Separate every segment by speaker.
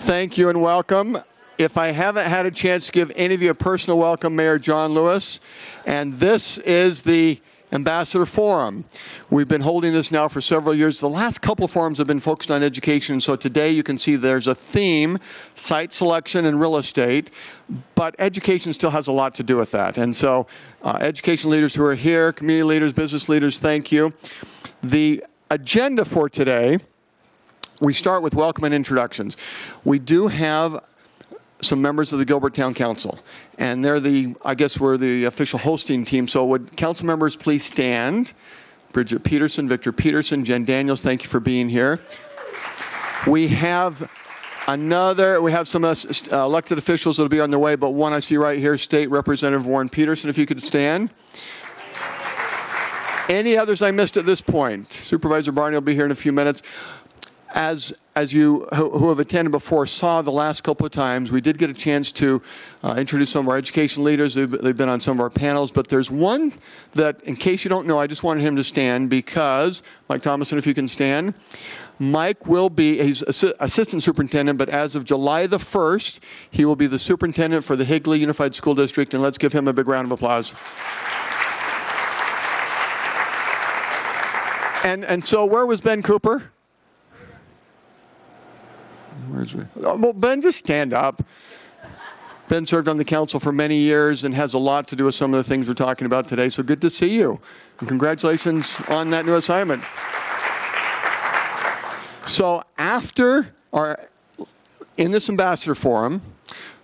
Speaker 1: Thank you and welcome. If I haven't had a chance to give any of you a personal welcome, Mayor John Lewis, and this is the Ambassador Forum. We've been holding this now for several years. The last couple of forums have been focused on education, so today you can see there's a theme, site selection and real estate, but education still has a lot to do with that. And so education leaders who are here, community leaders, business leaders, thank you. The agenda for today, we start with welcome and introductions. We do have some members of the Gilbert Town Council, and they're I guess we're the official hosting team. So would council members please stand? Bridget Peterson, Victor Peterson, Jen Daniels, thank you for being here. We have some elected officials that'll be on their way, but one I see right here, State Representative Warren Peterson, if you could stand. Any others I missed at this point? Supervisor Barney will be here in a few minutes. As you who have attended before saw the last couple of times, we did get a chance to introduce some of our education leaders. They've been on some of our panels, but there's one that, in case you don't know, I just wanted him to stand because, Mike Thomason, if you can stand. Mike will be, he's assistant superintendent, but as of July the 1st, he will be the superintendent for the Higley Unified School District, and let's give him a big round of applause. And so where was Ben Cooper? Well, Ben, just stand up. Ben served on the council for many years and has a lot to do with some of the things we're talking about today, so good to see you. And congratulations on that new assignment. So in this Ambassador Forum,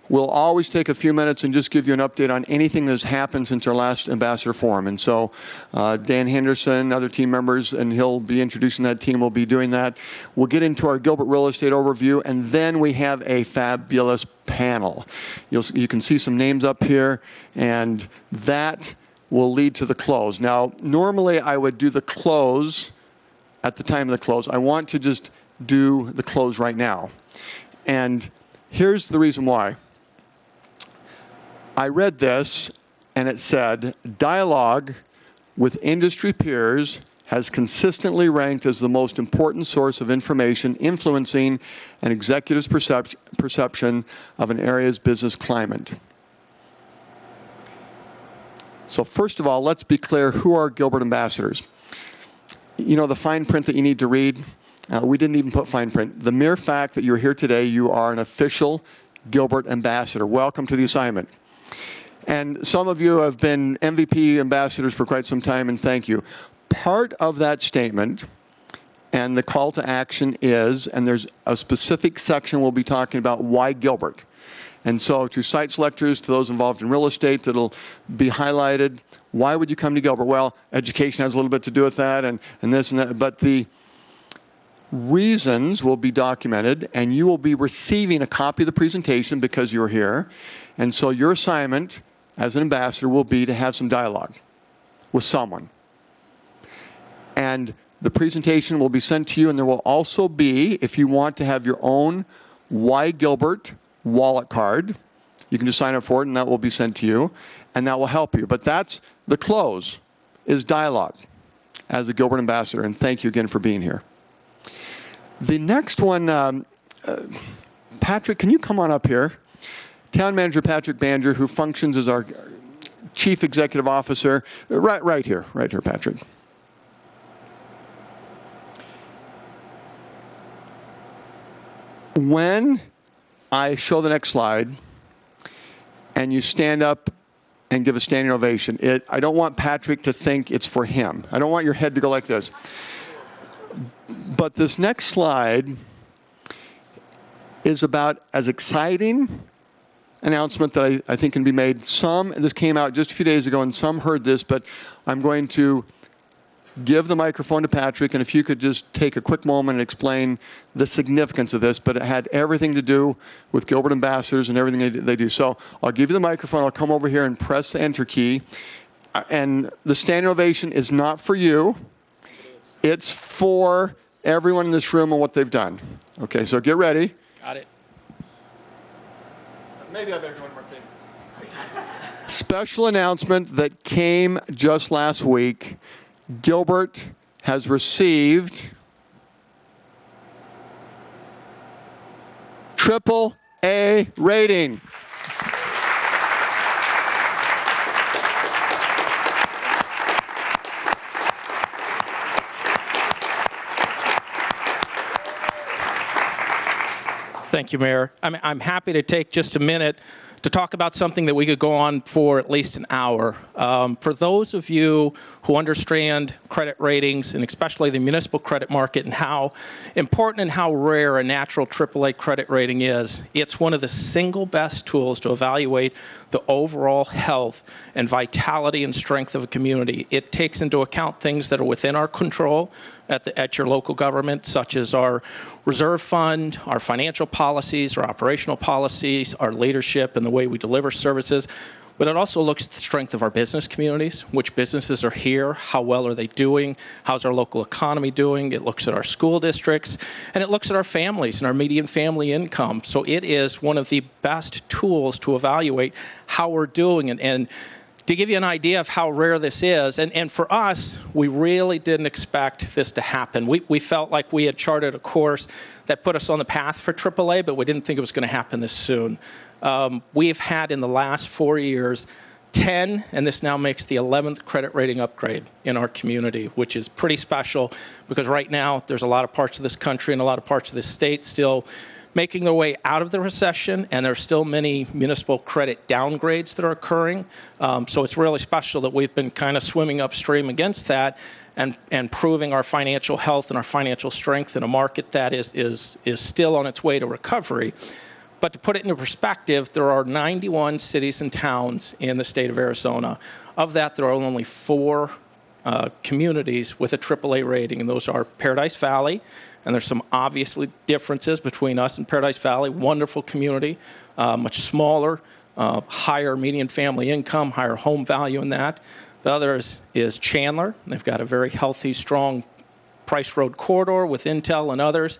Speaker 1: we'll always take a few minutes and just give you an update on anything that's happened since our last Ambassador Forum. And so Dan Henderson, other team members, and he'll be introducing that team, will be doing that. We'll get into our Gilbert real estate overview, and then we have a fabulous panel. You can see some names up here, and that will lead to the close. Now, normally I would do the close at the time of the close. I want to just do the close right now. And here's the reason why. I read this, and it said, dialogue with industry peers has consistently ranked as the most important source of information influencing an executive's perception of an area's business climate. So first of all, let's be clear, who are Gilbert ambassadors? You know the fine print that you need to read? We didn't even put fine print. The mere fact that you're here today, you are an official Gilbert ambassador. Welcome to the assignment. And some of you have been MVP ambassadors for quite some time, and thank you. Part of that statement and the call to action is, and there's a specific section we'll be talking about, why Gilbert. And so to site selectors, to those involved in real estate, that'll be highlighted. Why would you come to Gilbert? Well, education has a little bit to do with that, and this and that, but the reasons will be documented, and you will be receiving a copy of the presentation because you're here. And so your assignment as an ambassador will be to have some dialogue with someone. And the presentation will be sent to you, and there will also be, if you want to have your own Why Gilbert wallet card, you can just sign up for it, and that will be sent to you, and that will help you. But that's the close, is dialogue as a Gilbert ambassador, and thank you again for being here. The next one, Patrick, can you come on up here? Town Manager Patrick Banger, who functions as our Chief Executive Officer. Right here, Patrick. When I show the next slide, and you stand up and give a standing ovation, I don't want Patrick to think it's for him. I don't want your head to go like this. But this next slide is about as exciting announcement that I think can be made. This came out just a few days ago, and some heard this, but I'm going to give the microphone to Patrick, and if you could just take a quick moment and explain the significance of this, but it had everything to do with Gilbert ambassadors and everything they do. So I'll give you the microphone, I'll come over here and press the enter key, and the standing ovation is not for you, it's for everyone in this room and what they've done. Okay, so get ready.
Speaker 2: Got it.
Speaker 1: Maybe I better do one more thing. Special announcement that came just last week. Gilbert has received AAA rating.
Speaker 2: Thank you, Mayor. I'm happy to take just a minute to talk about something that we could go on for at least an hour. For those of you who understand credit ratings, and especially the municipal credit market, and how important and how rare a natural AAA credit rating is, it's one of the single best tools to evaluate the overall health and vitality and strength of a community. It takes into account things that are within our control at your local government, such as our reserve fund, our financial policies, our operational policies, our leadership, and the way we deliver services. But it also looks at the strength of our business communities, which businesses are here, how well are they doing, how's our local economy doing. It looks at our school districts, and it looks at our families and our median family income. So it is one of the best tools to evaluate how we're doing. And to give you an idea of how rare this is, and for us, we really didn't expect this to happen. We felt like we had charted a course that put us on the path for AAA, but we didn't think it was going to happen this soon. We've had in the last 4 years 10, and this now makes the 11th credit rating upgrade in our community, which is pretty special because right now there's a lot of parts of this country and a lot of parts of this state still making their way out of the recession, and there's still many municipal credit downgrades that are occurring. So it's really special that we've been kind of swimming upstream against that and proving our financial health and our financial strength in a market that is still on its way to recovery. But to put it into perspective, there are 91 cities and towns in the state of Arizona. Of that, there are only 4 communities with a AAA rating, and those are Paradise Valley, and there's some obviously differences between us and Paradise Valley. Wonderful community, much smaller, higher median family income, higher home value in that. The other is Chandler. They've got a very healthy, strong Price Road corridor with Intel and others.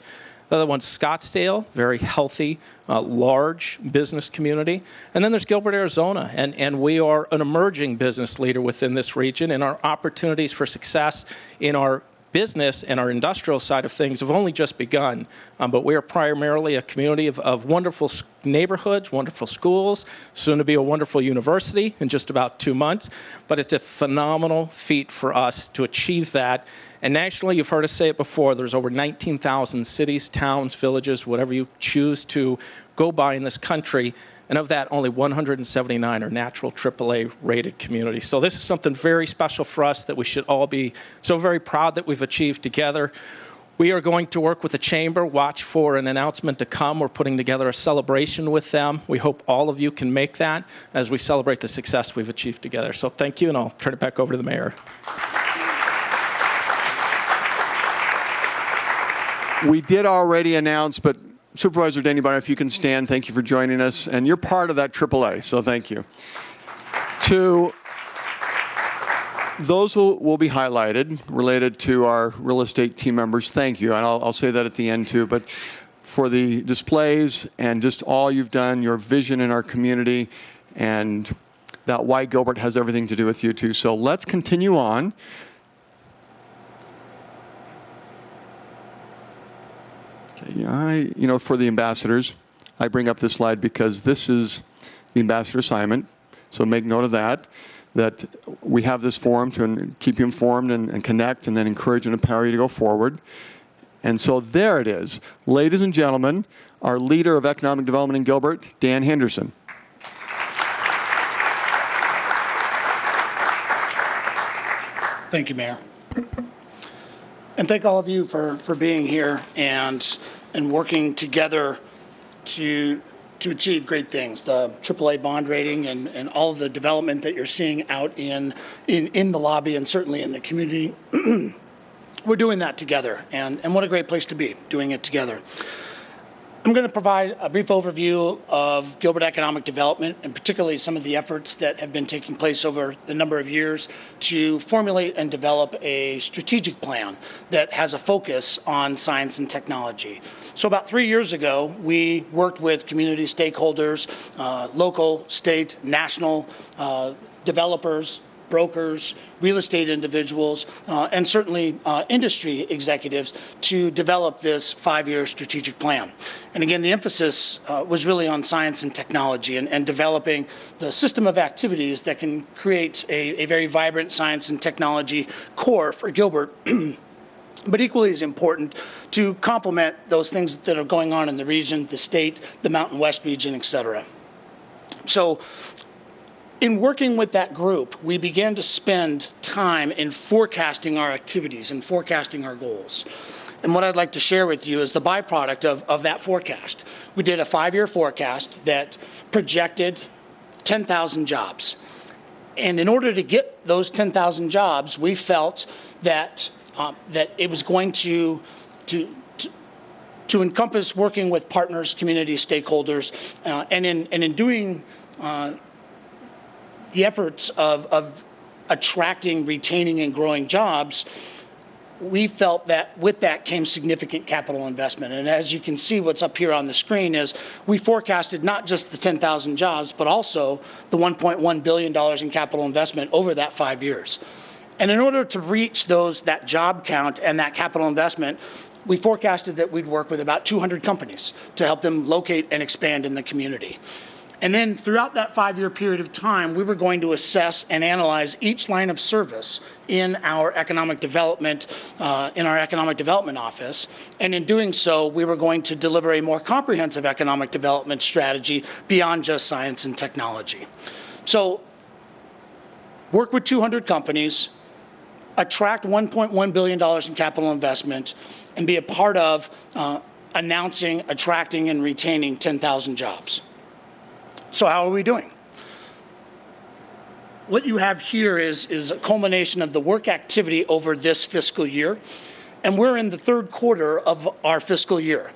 Speaker 2: The other one's Scottsdale, very healthy, large business community. And then there's Gilbert, Arizona, and we are an emerging business leader within this region, and our opportunities for success in our business and our industrial side of things have only just begun. But we are primarily a community of wonderful neighborhoods, wonderful schools, soon to be a wonderful university in just about 2 months. But it's a phenomenal feat for us to achieve that. And nationally, you've heard us say it before, there's over 19,000 cities, towns, villages, whatever you choose to go by in this country. And of that, only 179 are natural AAA rated communities. So this is something very special for us that we should all be so very proud that we've achieved together. We are going to work with the Chamber, watch for an announcement to come. We're putting together a celebration with them. We hope all of you can make that as we celebrate the success we've achieved together. So thank you, and I'll turn it back over to the Mayor.
Speaker 1: We did already announce, but Supervisor Denny-Barr, if you can stand, thank you for joining us. And you're part of that AAA, so thank you. To those who will be highlighted related to our real estate team members, thank you. And I'll say that at the end too. But for the displays and just all you've done, your vision in our community, and that why Gilbert has everything to do with you too. So let's continue on. For the ambassadors, I bring up this slide because this is the ambassador assignment. So make note of that we have this forum to keep you informed and connect and then encourage and empower you to go forward. And so there it is. Ladies and gentlemen, our leader of economic development in Gilbert, Dan Henderson.
Speaker 3: Thank you, Mayor. And thank all of you for being here and working together to achieve great things. The AAA bond rating and all of the development that you're seeing out in the lobby and certainly in the community. We're doing that together, and what a great place to be, doing it together. I'm going to provide a brief overview of Gilbert economic development, and particularly some of the efforts that have been taking place over the number of years to formulate and develop a strategic plan that has a focus on science and technology. So about 3 years ago, we worked with community stakeholders, local, state, national developers, brokers, real estate individuals, and certainly industry executives to develop this 5-year strategic plan. And again, the emphasis was really on science and technology and developing the system of activities that can create a very vibrant science and technology core for Gilbert. But equally as important to complement those things that are going on in the region, the state, the Mountain West region, et cetera. So in working with that group, we began to spend time in forecasting our activities and forecasting our goals. And what I'd like to share with you is the byproduct of that forecast. We did a 5-year forecast that projected 10,000 jobs. And in order to get those 10,000 jobs, we felt that that it was going to encompass working with partners, community stakeholders, and in doing the efforts of attracting, retaining, and growing jobs, we felt that with that came significant capital investment. And as you can see, what's up here on the screen is we forecasted not just the 10,000 jobs, but also the $1.1 billion in capital investment over that 5 years. And in order to reach that job count and that capital investment, we forecasted that we'd work with about 200 companies to help them locate and expand in the community. And then throughout that 5-year period of time, we were going to assess and analyze each line of service in our economic development office. And in doing so, we were going to deliver a more comprehensive economic development strategy beyond just science and technology. So work with 200 companies, attract $1.1 billion in capital investment, and be a part of announcing, attracting, and retaining 10,000 jobs. So how are we doing? What you have here is a culmination of the work activity over this fiscal year, and we're in the 3rd quarter of our fiscal year.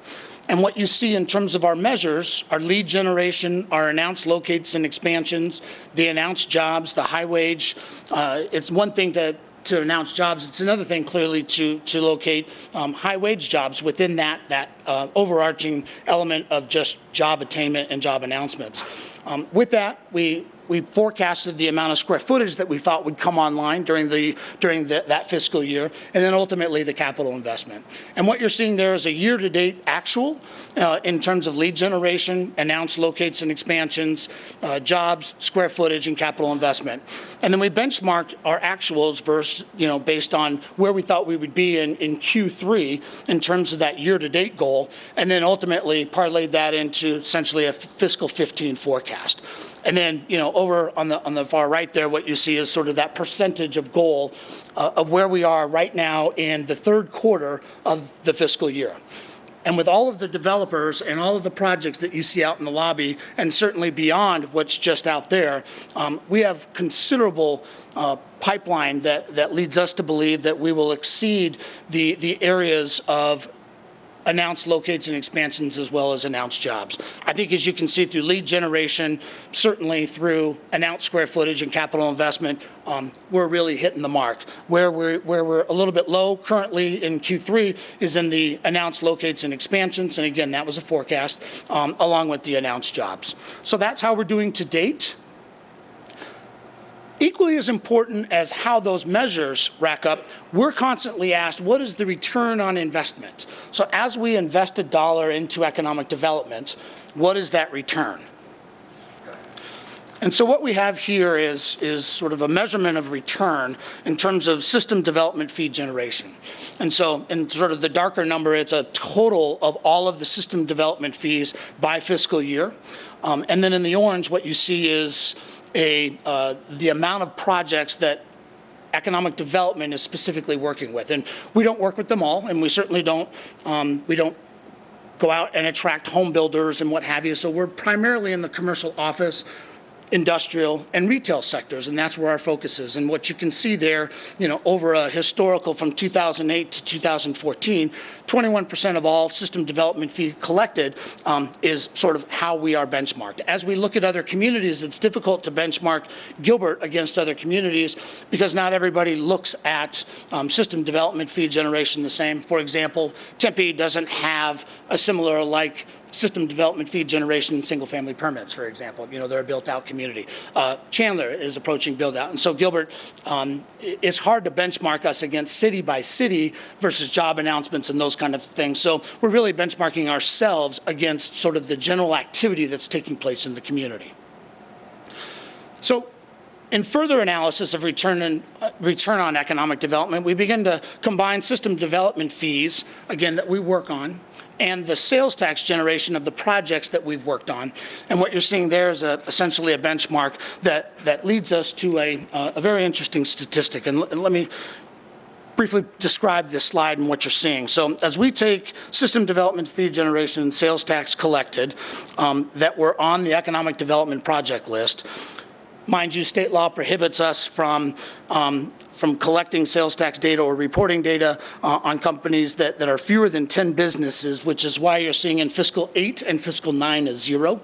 Speaker 3: And what you see in terms of our measures, our lead generation, our announced locates and expansions, the announced jobs, the high wage. It's one thing to announce jobs. It's another thing clearly to locate high wage jobs within that overarching element of just job attainment and job announcements. With that, we forecasted the amount of square footage that we thought would come online during that fiscal year, and then ultimately the capital investment. And what you're seeing there is a year-to-date actual in terms of lead generation, announced locates and expansions, jobs, square footage, and capital investment. And then we benchmarked our actuals versus, based on where we thought we would be in Q3 in terms of that year-to-date goal, and then ultimately parlayed that into essentially a fiscal 15 forecast. And then, over on the far right there, what you see is sort of that percentage of goal of where we are right now in the 3rd quarter of the fiscal year. And with all of the developers and all of the projects that you see out in the lobby, and certainly beyond what's just out there, we have considerable pipeline that leads us to believe that we will exceed the areas of announced locates and expansions as well as announced jobs. I think as you can see through lead generation, certainly through announced square footage and capital investment, we're really hitting the mark. Where we're a little bit low currently in Q3 is in the announced locates and expansions, and again, that was a forecast, along with the announced jobs. So that's how we're doing to date. Equally as important as how those measures rack up, we're constantly asked, what is the return on investment? So as we invest $1 into economic development, what is that return? And so what we have here is sort of a measurement of return in terms of system development fee generation. And so in sort of the darker number, it's a total of all of the system development fees by fiscal year. And then in the orange, what you see is the amount of projects that economic development is specifically working with. And we don't work with them all, and we certainly don't go out and attract home builders and what have you. So we're primarily in the commercial office, industrial, and retail sectors, and that's where our focus is. And what you can see there, over a historical from 2008 to 2014, 21% of all system development fee collected is sort of how we are benchmarked. As we look at other communities, it's difficult to benchmark Gilbert against other communities because not everybody looks at system development fee generation the same. For example, Tempe doesn't have a similar like system development fee generation in single-family permits, for example. They're a built-out community. Chandler is approaching build-out. And so Gilbert, it's hard to benchmark us against city by city versus job announcements and those kind of things. So we're really benchmarking ourselves against sort of the general activity that's taking place in the community. So in further analysis of return on economic development, we begin to combine system development fees, again, that we work on, and the sales tax generation of the projects that we've worked on. And what you're seeing there is essentially a benchmark that leads us to a very interesting statistic. And let me briefly describe this slide and what you're seeing. So as we take system development fee generation and sales tax collected that were on the economic development project list, mind you, state law prohibits us from collecting sales tax data or reporting data on companies that are fewer than 10 businesses, which is why you're seeing in fiscal 8 and fiscal 9 is 0.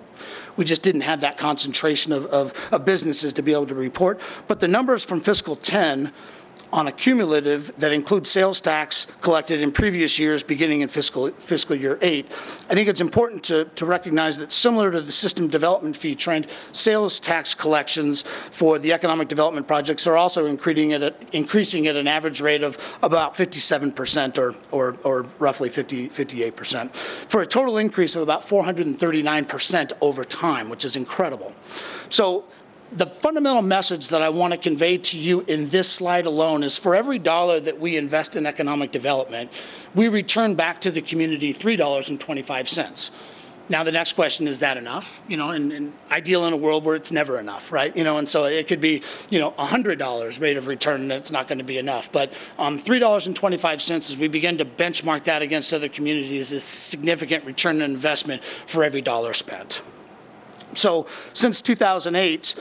Speaker 3: We just didn't have that concentration of businesses to be able to report. But the numbers from fiscal 10 on a cumulative that includes sales tax collected in previous years beginning in fiscal year 8. I think it's important to recognize that similar to the system development fee trend, sales tax collections for the economic development projects are also increasing at an average rate of about 57% or roughly 58%, for a total increase of about 439% over time, which is incredible. So the fundamental message that I want to convey to you in this slide alone is for every dollar that we invest in economic development, we return back to the community $3.25. Now, the next question, is that enough? And ideal in a world where it's never enough, right? And so it could be, $100 rate of return, and it's not going to be enough. But $3.25, as we begin to benchmark that against other communities, is significant return on investment for every dollar spent. So since 2008,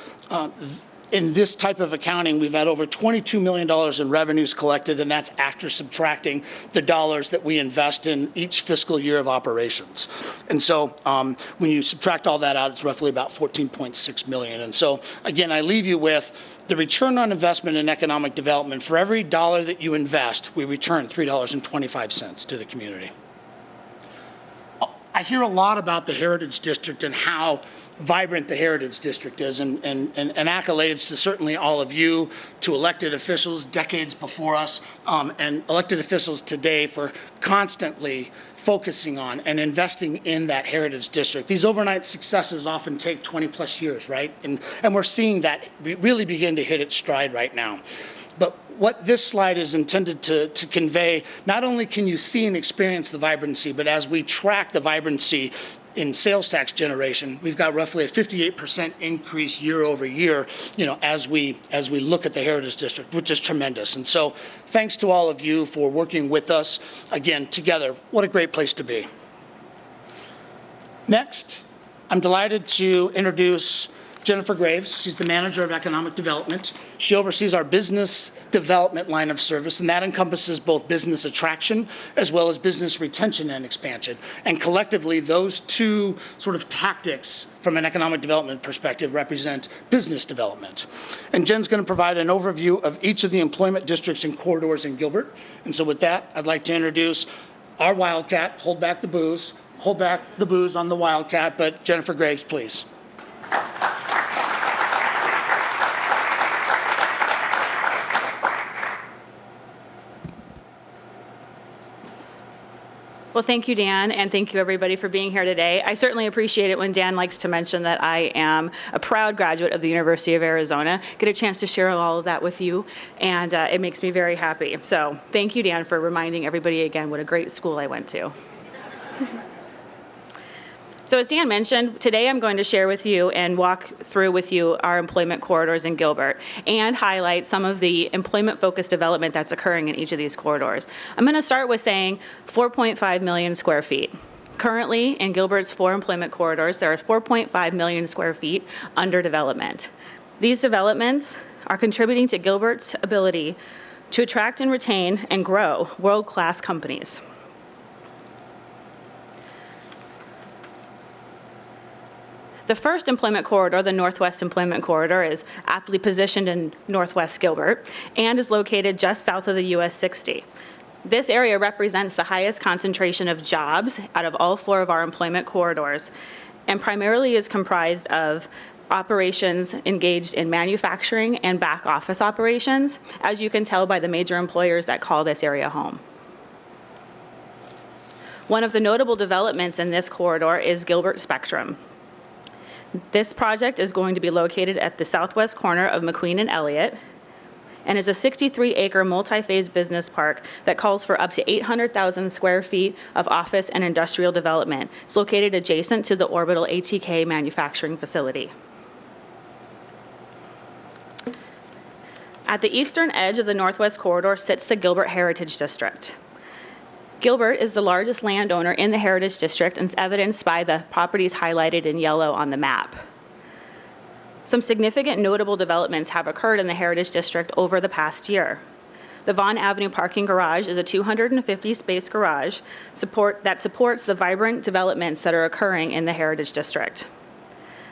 Speaker 3: in this type of accounting, we've had over $22 million in revenues collected, and that's after subtracting the dollars that we invest in each fiscal year of operations. And so when you subtract all that out, it's roughly about $14.6 million. And so, again, I leave you with the return on investment in economic development. For every dollar that you invest, we return $3.25 to the community. I hear a lot about the Heritage District and how vibrant the Heritage District is, and accolades to certainly all of you, to elected officials decades before us, and elected officials today for constantly focusing on and investing in that Heritage District. These overnight successes often take 20 plus years, right? And we're seeing that really begin to hit its stride right now. But what this slide is intended to convey, not only can you see and experience the vibrancy, but as we track the vibrancy in sales tax generation, we've got roughly a 58% increase year over year, as we look at the Heritage District, which is tremendous. And so thanks to all of you for working with us. Again, together, what a great place to be. Next, I'm delighted to introduce Jennifer Graves. She's the Manager of Economic Development. She oversees our business development line of service, and that encompasses both business attraction as well as business retention and expansion. And collectively, those two sort of tactics from an economic development perspective represent business development. And Jen's going to provide an overview of each of the employment districts and corridors in Gilbert. And so with that, I'd like to introduce our Wildcat. Hold back the booze on the Wildcat, but Jennifer Graves, please.
Speaker 4: Well, thank you, Dan, and thank you, everybody, for being here today. I certainly appreciate it when Dan likes to mention that I am a proud graduate of the University of Arizona. Get a chance to share all of that with you, and it makes me very happy. So thank you, Dan, for reminding everybody again what a great school I went to. So as Dan mentioned, today I'm going to share with you and walk through with you our employment corridors in Gilbert and highlight some of the employment-focused development that's occurring in each of these corridors. I'm going to start with saying 4.5 million square feet. Currently, in Gilbert's 4 employment corridors, there are 4.5 million square feet under development. These developments are contributing to Gilbert's ability to attract and retain and grow world-class companies. The first employment corridor, the Northwest Employment Corridor, is aptly positioned in Northwest Gilbert and is located just south of the US 60. This area represents the highest concentration of jobs out of all 4 of our employment corridors, and primarily is comprised of operations engaged in manufacturing and back office operations, as you can tell by the major employers that call this area home. One of the notable developments in this corridor is Gilbert Spectrum. This project is going to be located at the southwest corner of McQueen and Elliott, and is a 63-acre multi-phase business park that calls for up to 800,000 square feet of office and industrial development. It's located adjacent to the Orbital ATK manufacturing facility. At the eastern edge of the Northwest Corridor sits the Gilbert Heritage District. Gilbert is the largest landowner in the Heritage District, and is evidenced by the properties highlighted in yellow on the map. Some significant notable developments have occurred in the Heritage District over the past year. The Vaughn Avenue parking garage is a 250-space garage that supports the vibrant developments that are occurring in the Heritage District.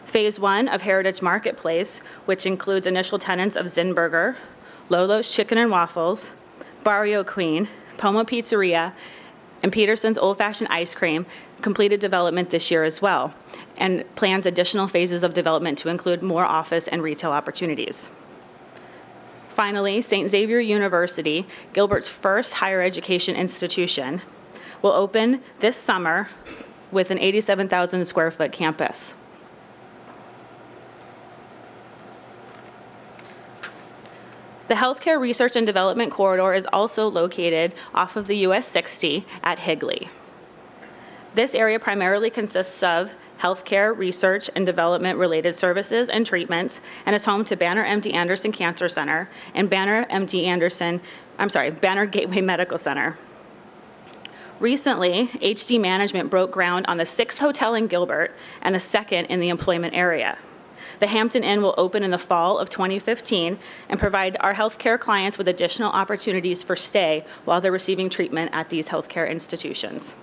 Speaker 4: Phase 1 of Heritage Marketplace, which includes initial tenants of Zinburger, Lolo's Chicken and Waffles, Barrio Queen, Pomo Pizzeria, and Peterson's Old Fashioned Ice Cream, completed development this year as well, and plans additional phases of development to include more office and retail opportunities. Finally, St. Xavier University, Gilbert's first higher education institution, will open this summer with an 87,000 square foot campus. The Healthcare Research and Development Corridor is also located off of the US 60 at Higley. This area primarily consists of healthcare, research, and development related services and treatments, and is home to Banner MD Anderson Cancer Center and Banner Gateway Medical Center. Recently, HD Management broke ground on the 6th hotel in Gilbert and the 2nd in the employment area. The Hampton Inn will open in the fall of 2015 and provide our healthcare clients with additional opportunities for stay while they're receiving treatment at these healthcare institutions.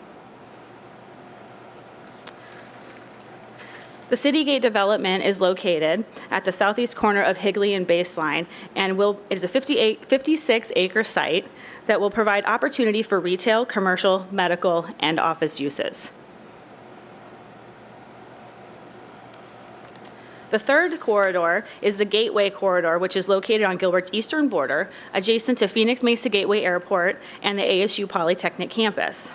Speaker 4: The Citygate development is located at the southeast corner of Higley and Baseline, and it is a 56-acre site that will provide opportunity for retail, commercial, medical, and office uses. The third corridor is the Gateway Corridor, which is located on Gilbert's eastern border, adjacent to Phoenix Mesa Gateway Airport and the ASU Polytechnic campus.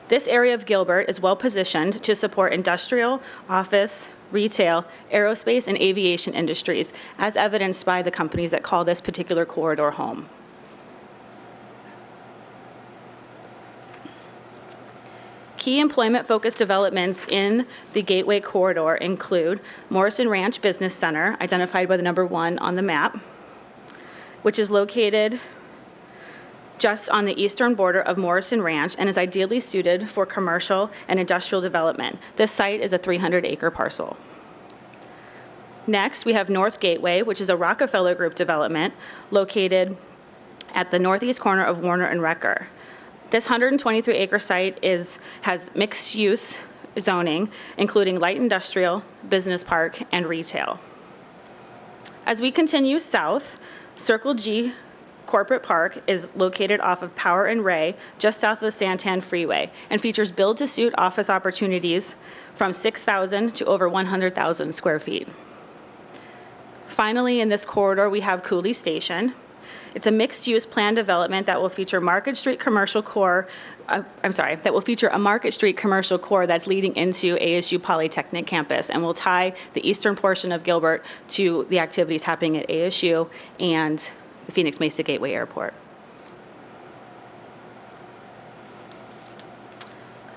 Speaker 4: This area of Gilbert is well positioned to support industrial, office, retail, aerospace, and aviation industries, as evidenced by the companies that call this particular corridor home. Key employment-focused developments in the Gateway Corridor include Morrison Ranch Business Center, identified by the number 1 on the map, which is located just on the eastern border of Morrison Ranch and is ideally suited for commercial and industrial development. This site is a 300-acre parcel. Next, we have North Gateway, which is a Rockefeller Group development located at the northeast corner of Warner and Recker. This 123-acre site has mixed-use zoning, including light industrial, business park, and retail. As we continue south, Circle G Corporate Park is located off of Power and Ray, just south of the Santan Freeway, and features build-to-suit office opportunities from 6,000 to over 100,000 square feet. Finally, in this corridor, we have Cooley Station. It's a mixed-use planned development that will feature Market Street commercial core. That will feature a Market Street commercial core that's leading into ASU Polytechnic campus, and will tie the eastern portion of Gilbert to the activities happening at ASU and the Phoenix Mesa Gateway Airport.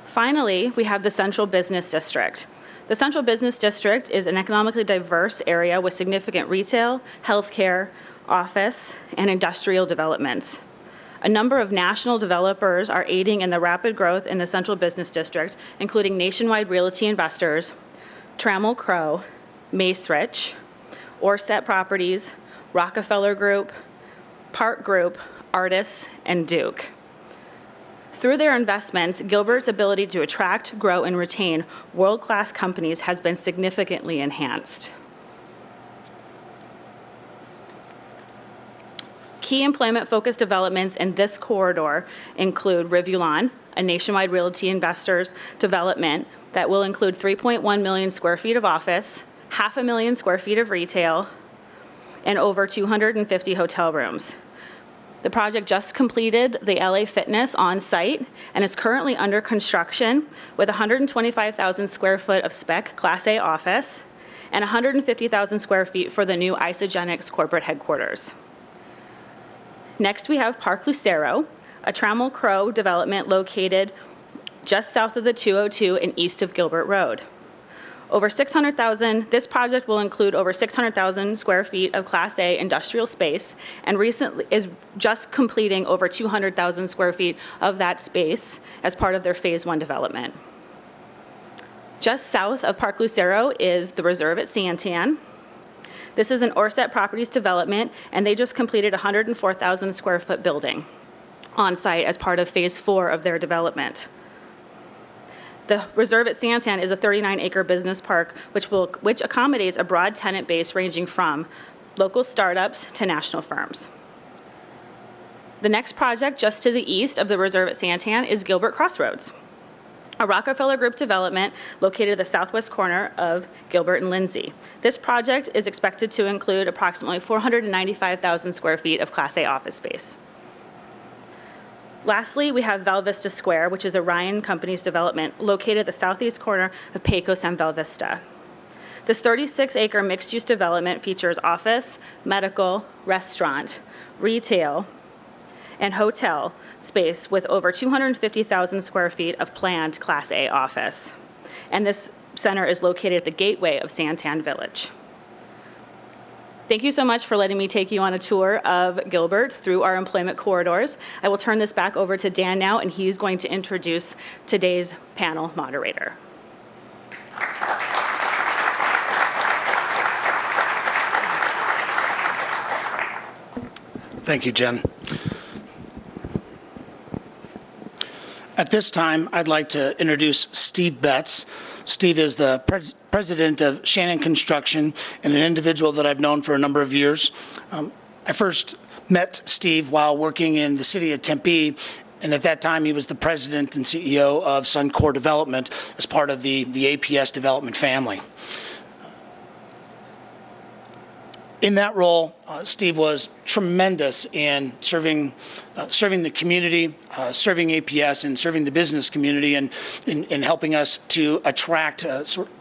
Speaker 4: Finally, we have the Central Business District. The Central Business District is an economically diverse area with significant retail, healthcare, office, and industrial developments. A number of national developers are aiding in the rapid growth in the Central Business District, including Nationwide Realty Investors, Trammell Crow, Macerich, Orset Properties, Rockefeller Group, Park Group, Artis, and Duke. Through their investments, Gilbert's ability to attract, grow, and retain world-class companies has been significantly enhanced. Key employment-focused developments in this corridor include Rivulon, a Nationwide Realty Investors development that will include 3.1 million square feet of office, 500,000 square feet of retail, and over 250 hotel rooms. The project just completed the LA Fitness on site and is currently under construction with 125,000 square foot of spec Class A office and 150,000 square feet for the new Isagenix corporate headquarters. Next, we have Park Lucero, a Trammell Crow development located just south of the 202 and east of Gilbert Road. This project will include over 600,000 square feet of Class A industrial space and recently is just completing over 200,000 square feet of that space as part of their Phase 1 development. Just south of Park Lucero is the Reserve at Santan. This is an Orset Properties development, and they just completed a 104,000 square foot building on site as part of Phase 4 of their development. The Reserve at Santan is a 39-acre business park which accommodates a broad tenant base ranging from local startups to national firms. The next project just to the east of the Reserve at Santan is Gilbert Crossroads, a Rockefeller Group development located at the southwest corner of Gilbert and Lindsay. This project is expected to include approximately 495,000 square feet of Class A office space. Lastly, we have Val Vista Square, which is a Ryan Companies development located at the southeast corner of Pecos and Val Vista. This 36-acre mixed-use development features office, medical, restaurant, retail, and hotel space with over 250,000 square feet of planned Class A office. And this center is located at the gateway of Santan Village. Thank you so much for letting me take you on a tour of Gilbert through our employment corridors. I will turn this back over to Dan now, and he's going to introduce today's panel moderator.
Speaker 3: Thank you, Jen. At this time, I'd like to introduce Steve Betts. Steve is the president of Shannon Construction and an individual that I've known for a number of years. I first met Steve while working in the city of Tempe, and at that time he was the president and CEO of Suncor Development as part of the APS development family. In that role, Steve was tremendous in serving the community, serving APS, and serving the business community, and in helping us to attract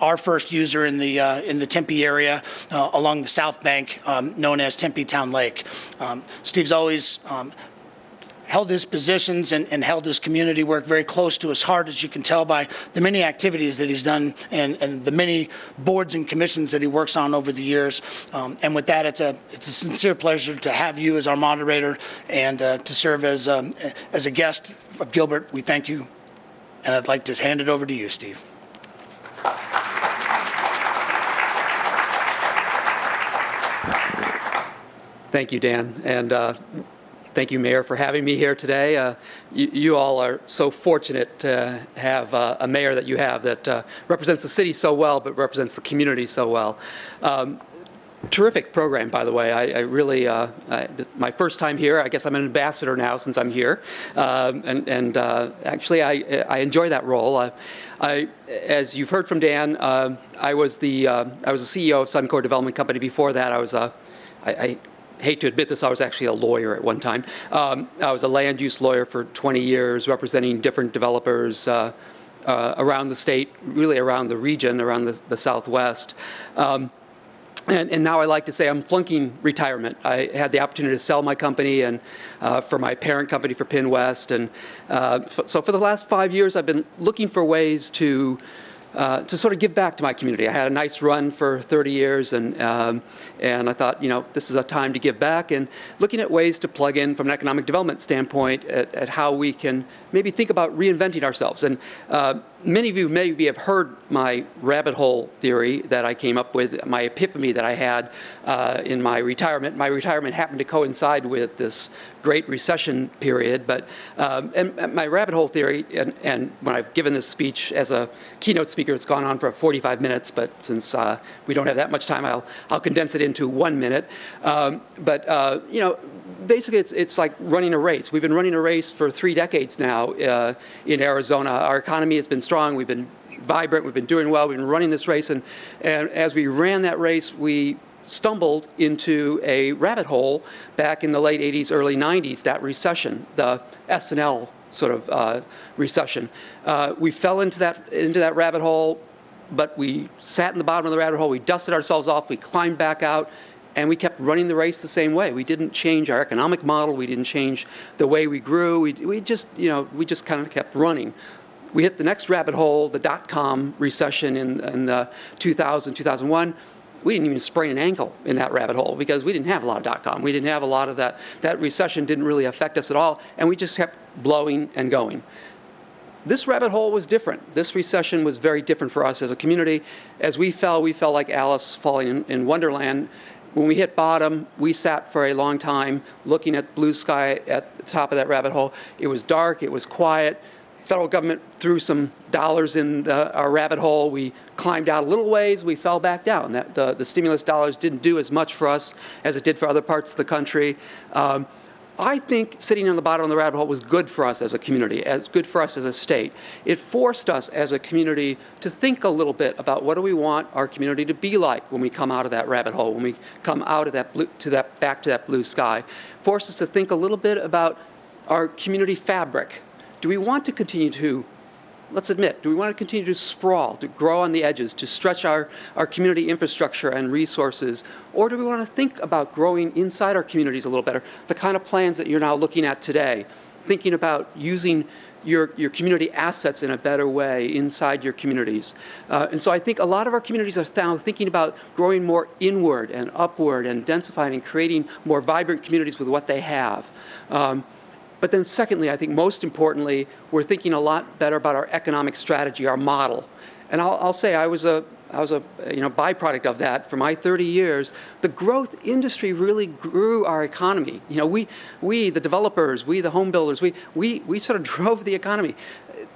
Speaker 3: our first user in the Tempe area along the South Bank, known as Tempe Town Lake. Steve's always held his positions and held his community work very close to his heart, as you can tell by the many activities that he's done and the many boards and commissions that he works on over the years. And with that, it's a sincere pleasure to have you as our moderator and to serve as a guest of Gilbert. We thank you, and I'd like to hand it over to you, Steve.
Speaker 5: Thank you, Dan, and thank you, Mayor, for having me here today. You all are so fortunate to have a mayor that you have that represents the city so well, but represents the community so well. Terrific program, by the way. I really, my first time here, I guess I'm an ambassador now since I'm here. Actually, I enjoy that role. As you've heard from Dan, I was the CEO of Suncor Development Company. Before that, I hate to admit this, I was actually a lawyer at one time. I was a land use lawyer for 20 years, representing different developers around the state, really around the region, around the Southwest. And now I like to say I'm flunking retirement. I had the opportunity to sell my company and for my parent company, for Pinwest. And so for the last 5 years, I've been looking for ways to to sort of give back to my community. I had a nice run for 30 years, and I thought, this is a time to give back, and looking at ways to plug in from an economic development standpoint at how we can maybe think about reinventing ourselves. And many of you maybe have heard my rabbit hole theory that I came up with, my epiphany that I had in my retirement. My retirement happened to coincide with this great recession period, but and my rabbit hole theory, and when I've given this speech as a keynote speaker, it's gone on for 45 minutes, but since we don't have that much time, I'll condense it into 1 minute. Basically it's like running a race. We've been running a race for 3 decades now in Arizona. Our economy has been strong. We've been vibrant. We've been doing well. We've been running this race, and as we ran that race, we stumbled into a rabbit hole back in the late 80s, early 90s, that recession, the S&L sort of recession. We fell into that rabbit hole, but we sat in the bottom of the rabbit hole. We dusted ourselves off. We climbed back out, and we kept running the race the same way. We didn't change our economic model. We didn't change the way we grew. We just kind of kept running. We hit the next rabbit hole, the dot-com recession in 2000, 2001. We didn't even sprain an ankle in that rabbit hole because we didn't have a lot of dot-com. We didn't have a lot of that. That recession didn't really affect us at all, and we just kept blowing and going. This rabbit hole was different. This recession was very different for us as a community. As we fell like Alice falling in Wonderland. When we hit bottom, we sat for a long time looking at blue sky at the top of that rabbit hole. It was dark. It was quiet. Federal government threw some dollars in our rabbit hole. We climbed out a little ways. We fell back down. The stimulus dollars didn't do as much for us as it did for other parts of the country. I think sitting on the bottom of the rabbit hole was good for us as a community, as good for us as a state. It forced us as a community to think a little bit about what do we want our community to be like when we come out of that rabbit hole, when we come out of that back to that blue sky. Forced us to think a little bit about our community fabric. Do we want to continue to, let's admit, do we want to continue to sprawl, to grow on the edges, to stretch our community infrastructure and resources? Or do we want to think about growing inside our communities a little better? The kind of plans that you're now looking at today, thinking about using your community assets in a better way inside your communities. And so I think a lot of our communities are now thinking about growing more inward and upward and densifying and creating more vibrant communities with what they have. But then secondly, I think most importantly, we're thinking a lot better about our economic strategy, our model. And I'll say I was a byproduct of that for my 30 years. The growth industry really grew our economy. We the developers, we the home builders, we sort of drove the economy.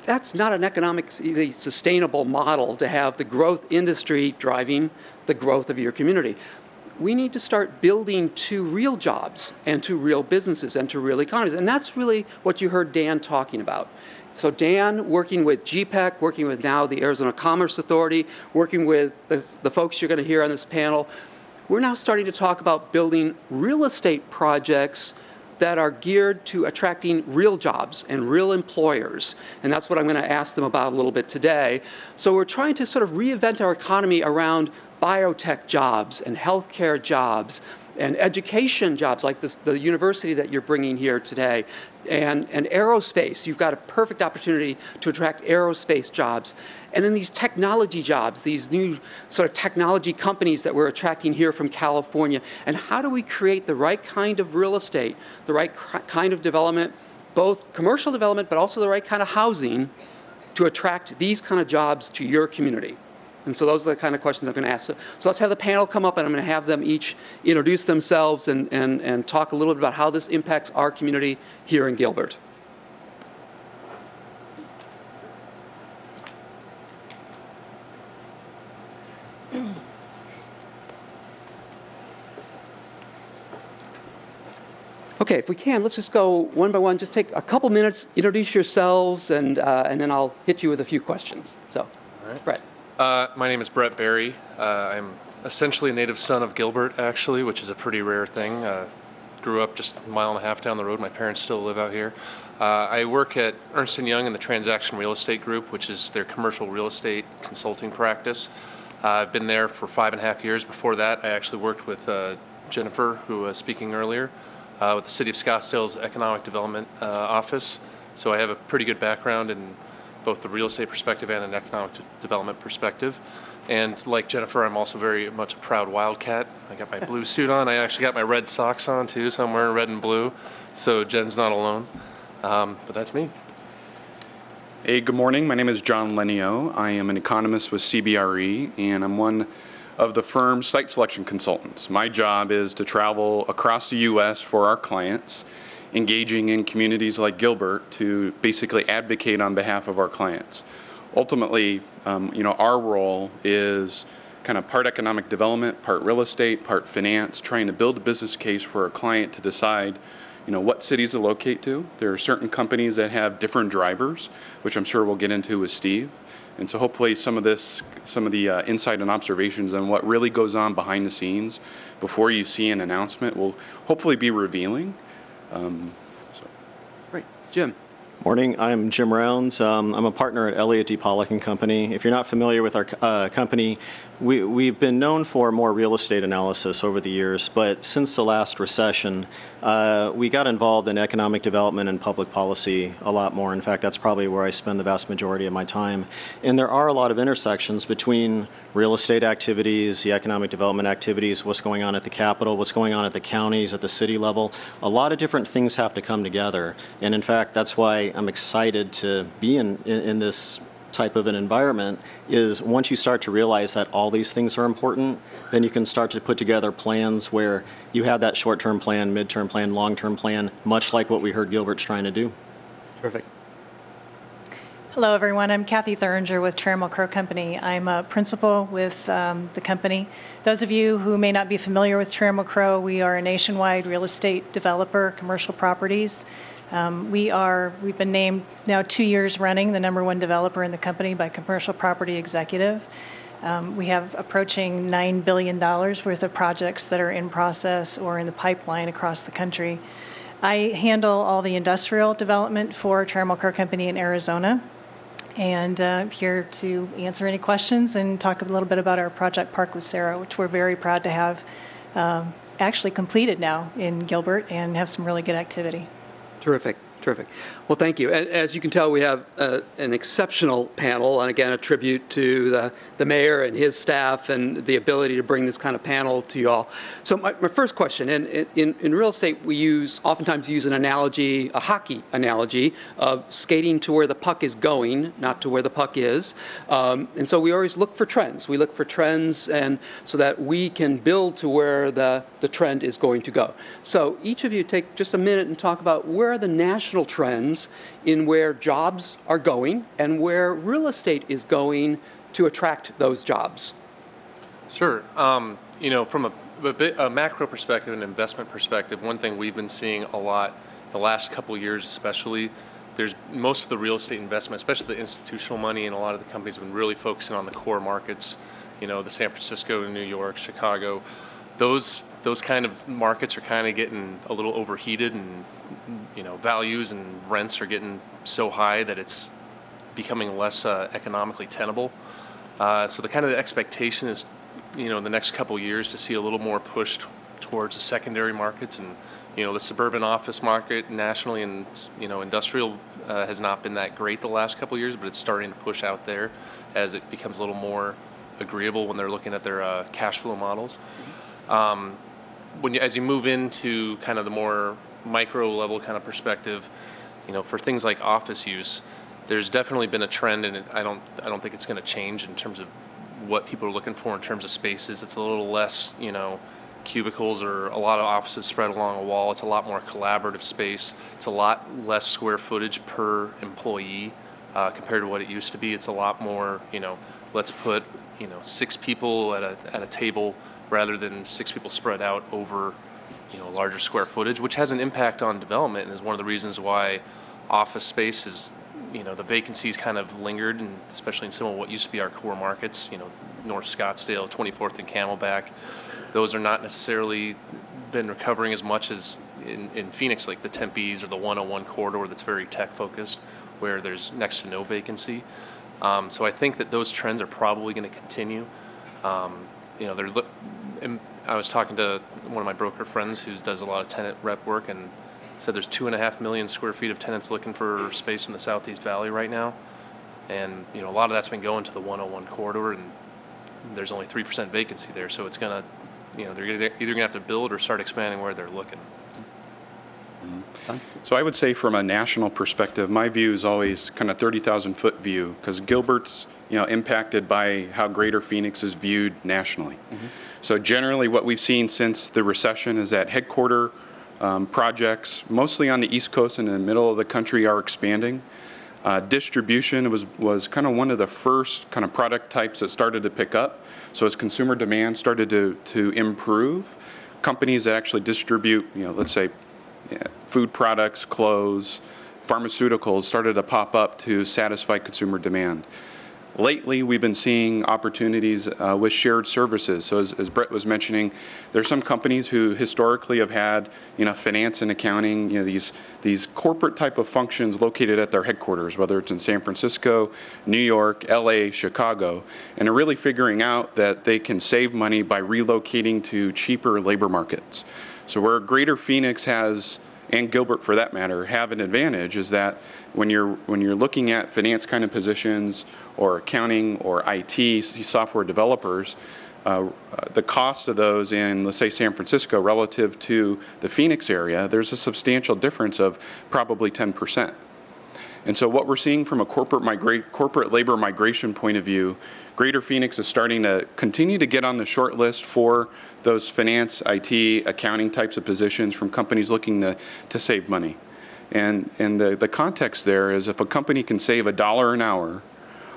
Speaker 5: That's not an economically sustainable model to have the growth industry driving the growth of your community. We need to start building to real jobs and to real businesses and to real economies. And that's really what you heard Dan talking about. So Dan, working with GPEC, working with now the Arizona Commerce Authority, working with the folks you're going to hear on this panel, we're now starting to talk about building real estate projects that are geared to attracting real jobs and real employers. And that's what I'm going to ask them about a little bit today. So we're trying to sort of reinvent our economy around biotech jobs and healthcare jobs and education jobs like the university that you're bringing here today, and aerospace. You've got a perfect opportunity to attract aerospace jobs. And then these technology jobs, these new sort of technology companies that we're attracting here from California. And how do we create the right kind of real estate, the right kind of development, both commercial development, but also the right kind of housing to attract these kind of jobs to your community? And so those are the kind of questions I'm going to ask. So let's have the panel come up, and I'm going to have them each introduce themselves and talk a little bit about how this impacts our community here in Gilbert. Okay, if we can, let's just go one by one. Just take a couple minutes, introduce yourselves, and then I'll hit you with a few questions. So, all right. Brett.
Speaker 6: My name is Brett Berry. I'm essentially a native son of Gilbert, actually, which is a pretty rare thing. Grew up just a mile and a half down the road. My parents still live out here. I work at Ernst & Young in the Transaction Real Estate Group, which is their commercial real estate consulting practice. I've been there for 5.5 years. Before that, I actually worked with Jennifer, who was speaking earlier, with the City of Scottsdale's Economic Development Office. So I have a pretty good background in both the real estate perspective and an economic development perspective. And like Jennifer, I'm also very much a proud Wildcat. I got my blue suit on. I actually got my red socks on too, so I'm wearing red and blue. So Jen's not alone. But that's me.
Speaker 7: Hey, good morning. My name is John Lenio. I am an economist with CBRE, and I'm one of the firm's site selection consultants. My job is to travel across the U.S. for our clients, engaging in communities like Gilbert to basically advocate on behalf of our clients. Ultimately, our role is kind of part economic development, part real estate, part finance, trying to build a business case for a client to decide what cities to locate to. There are certain companies that have different drivers, which I'm sure we'll get into with Steve. And so hopefully some of the insight and observations on what really goes on behind the scenes before you see an announcement will hopefully be revealing.
Speaker 5: Great. Jim.
Speaker 8: Morning, I'm Jim Rounds. I'm a partner at Elliott D. Pollock & Company. If you're not familiar with our company, we've been known for more real estate analysis over the years, but since the last recession, we got involved in economic development and public policy a lot more. In fact, that's probably where I spend the vast majority of my time. And there are a lot of intersections between real estate activities, the economic development activities, what's going on at the Capitol, what's going on at the counties, at the city level. A lot of different things have to come together. And in fact, that's why I'm excited to be in this type of an environment, is once you start to realize that all these things are important, then you can start to put together plans where you have that short-term plan, mid-term plan, long-term plan, much like what we heard Gilbert's trying to do.
Speaker 5: Perfect.
Speaker 9: Hello, everyone. I'm Kathy Thuringer with Trammell Crow Company. I'm a principal with the company. Those of you who may not be familiar with Trammell Crow, we are a nationwide real estate developer, commercial properties. We've been named now 2 years running the #1 developer in the company by Commercial Property Executive. We have approaching $9 billion worth of projects that are in process or in the pipeline across the country. I handle all the industrial development for Trammell Crow Company in Arizona, and I'm here to answer any questions and talk a little bit about our project Park Lucero, which we're very proud to have actually completed now in Gilbert and have some really good activity.
Speaker 5: Terrific. Terrific. Well, thank you. As you can tell, we have an exceptional panel, and again, a tribute to the mayor and his staff and the ability to bring this kind of panel to you all. So my first question, and in real estate, we oftentimes use an analogy, a hockey analogy, of skating to where the puck is going, not to where the puck is. And so we always look for trends. We look for trends and so that we can build to where the trend is going to go. So each of you take just a minute and talk about where are the national trends in where jobs are going and where real estate is going to attract those jobs.
Speaker 6: Sure. From a macro perspective and investment perspective, one thing we've been seeing a lot the last couple of years especially, there's most of the real estate investment, especially the institutional money, and a lot of the companies have been really focusing on the core markets, the San Francisco, New York, Chicago. Those kind of markets are kind of getting a little overheated, and values and rents are getting so high that it's becoming less economically tenable. So the expectation is, in the next couple of years to see a little more push towards the secondary markets, and the suburban office market nationally and industrial has not been that great the last couple of years, but it's starting to push out there as it becomes a little more agreeable when they're looking at their cash flow models. As you move into kind of the more micro level kind of perspective, for things like office use, there's definitely been a trend, and I don't think it's going to change in terms of what people are looking for in terms of spaces. It's a little less, cubicles or a lot of offices spread along a wall. It's a lot more collaborative space. It's a lot less square footage per employee compared to what it used to be. It's a lot more, let's put, 6 people at a table rather than 6 people spread out over, larger square footage, which has an impact on development and is one of the reasons why office space is, the vacancies kind of lingered, and especially in some of what used to be our core markets, North Scottsdale, 24th and Camelback. Those are not necessarily been recovering as much as in Phoenix, like the Tempe's or the 101 corridor that's very tech focused, where there's next to no vacancy. So I think that those trends are probably going to continue. I was talking to one of my broker friends who does a lot of tenant rep work, and said there's 2.5 million square feet of tenants looking for space in the Southeast Valley right now. And a lot of that's been going to the 101 corridor, and there's only 3% vacancy there, so it's gonna, they're either gonna have to build or start expanding where they're looking.
Speaker 7: So I would say from a national perspective, my view is always kind of 30,000-foot view, because Gilbert's impacted by how Greater Phoenix is viewed nationally. So generally what we've seen since the recession is that headquarter projects, mostly on the East Coast and in the middle of the country, are expanding. Distribution was kind of one of the first kind of product types that started to pick up. So as consumer demand started to improve, companies that actually distribute, let's say, food products, clothes, pharmaceuticals started to pop up to satisfy consumer demand. Lately, we've been seeing opportunities with shared services. So as Brett was mentioning, there's some companies who historically have had, finance and accounting, these corporate type of functions located at their headquarters, whether it's in San Francisco, New York, LA, Chicago, and are really figuring out that they can save money by relocating to cheaper labor markets. So where Greater Phoenix has, and Gilbert for that matter, have an advantage is that when you're looking at finance kind of positions or accounting or IT software developers, the cost of those in, let's say, San Francisco relative to the Phoenix area, there's a substantial difference of probably 10%. And so what we're seeing from a corporate labor migration point of view, Greater Phoenix is starting to continue to get on the short list for those finance, IT, accounting types of positions from companies looking to save money. And the context there is if a company can save $1 an hour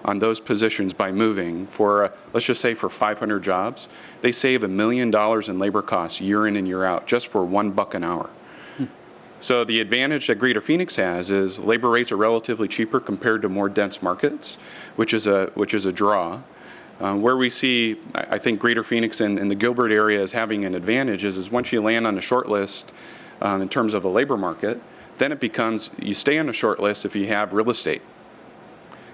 Speaker 7: on those positions by moving for, let's just say for 500 jobs, they save $1 million in labor costs year in and year out just for $1 an hour. So the advantage that Greater Phoenix has is labor rates are relatively cheaper compared to more dense markets, which is a draw. Where we see, I think, Greater Phoenix and the Gilbert area as having an advantage is once you land on a short list in terms of a labor market, then it becomes you stay on a short list if you have real estate.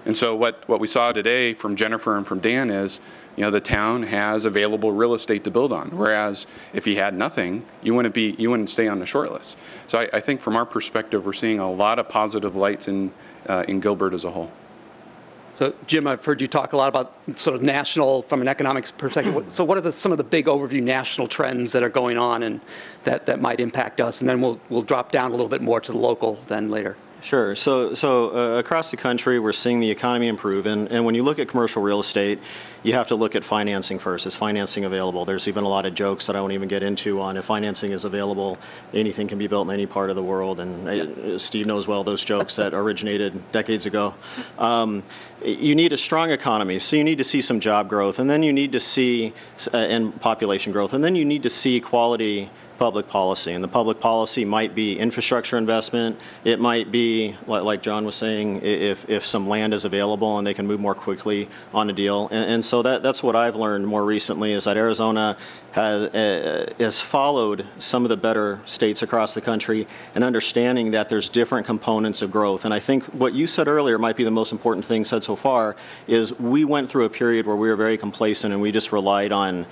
Speaker 7: And so what we saw today from Jennifer and from Dan is, the town has available real estate to build on. Whereas if you had nothing, you wouldn't stay on the short list. So I think from our perspective, we're seeing a lot of positive lights in Gilbert as a whole.
Speaker 5: So Jim, I've heard you talk a lot about sort of national, from an economics perspective. So what are some of the big overview national trends that are going on and that might impact us? And then we'll drop down a little bit more to the local then later.
Speaker 8: Sure. So across the country, we're seeing the economy improve. And when you look at commercial real estate, you have to look at financing first. Is financing available? There's even a lot of jokes that I won't even get into on if financing is available, anything can be built in any part of the world. And Steve knows well those jokes that originated decades ago. You need a strong economy. So you need to see some job growth. And then you need to see, and population growth. And then you need to see quality public policy, and the public policy might be infrastructure investment. It might be, like John was saying, if some land is available and they can move more quickly on a deal. And so that's what I've learned more recently is that Arizona has followed some of the better states across the country and understanding that there's different components of growth. And I think what you said earlier might be the most important thing said so far is we went through a period where we were very complacent and we just relied on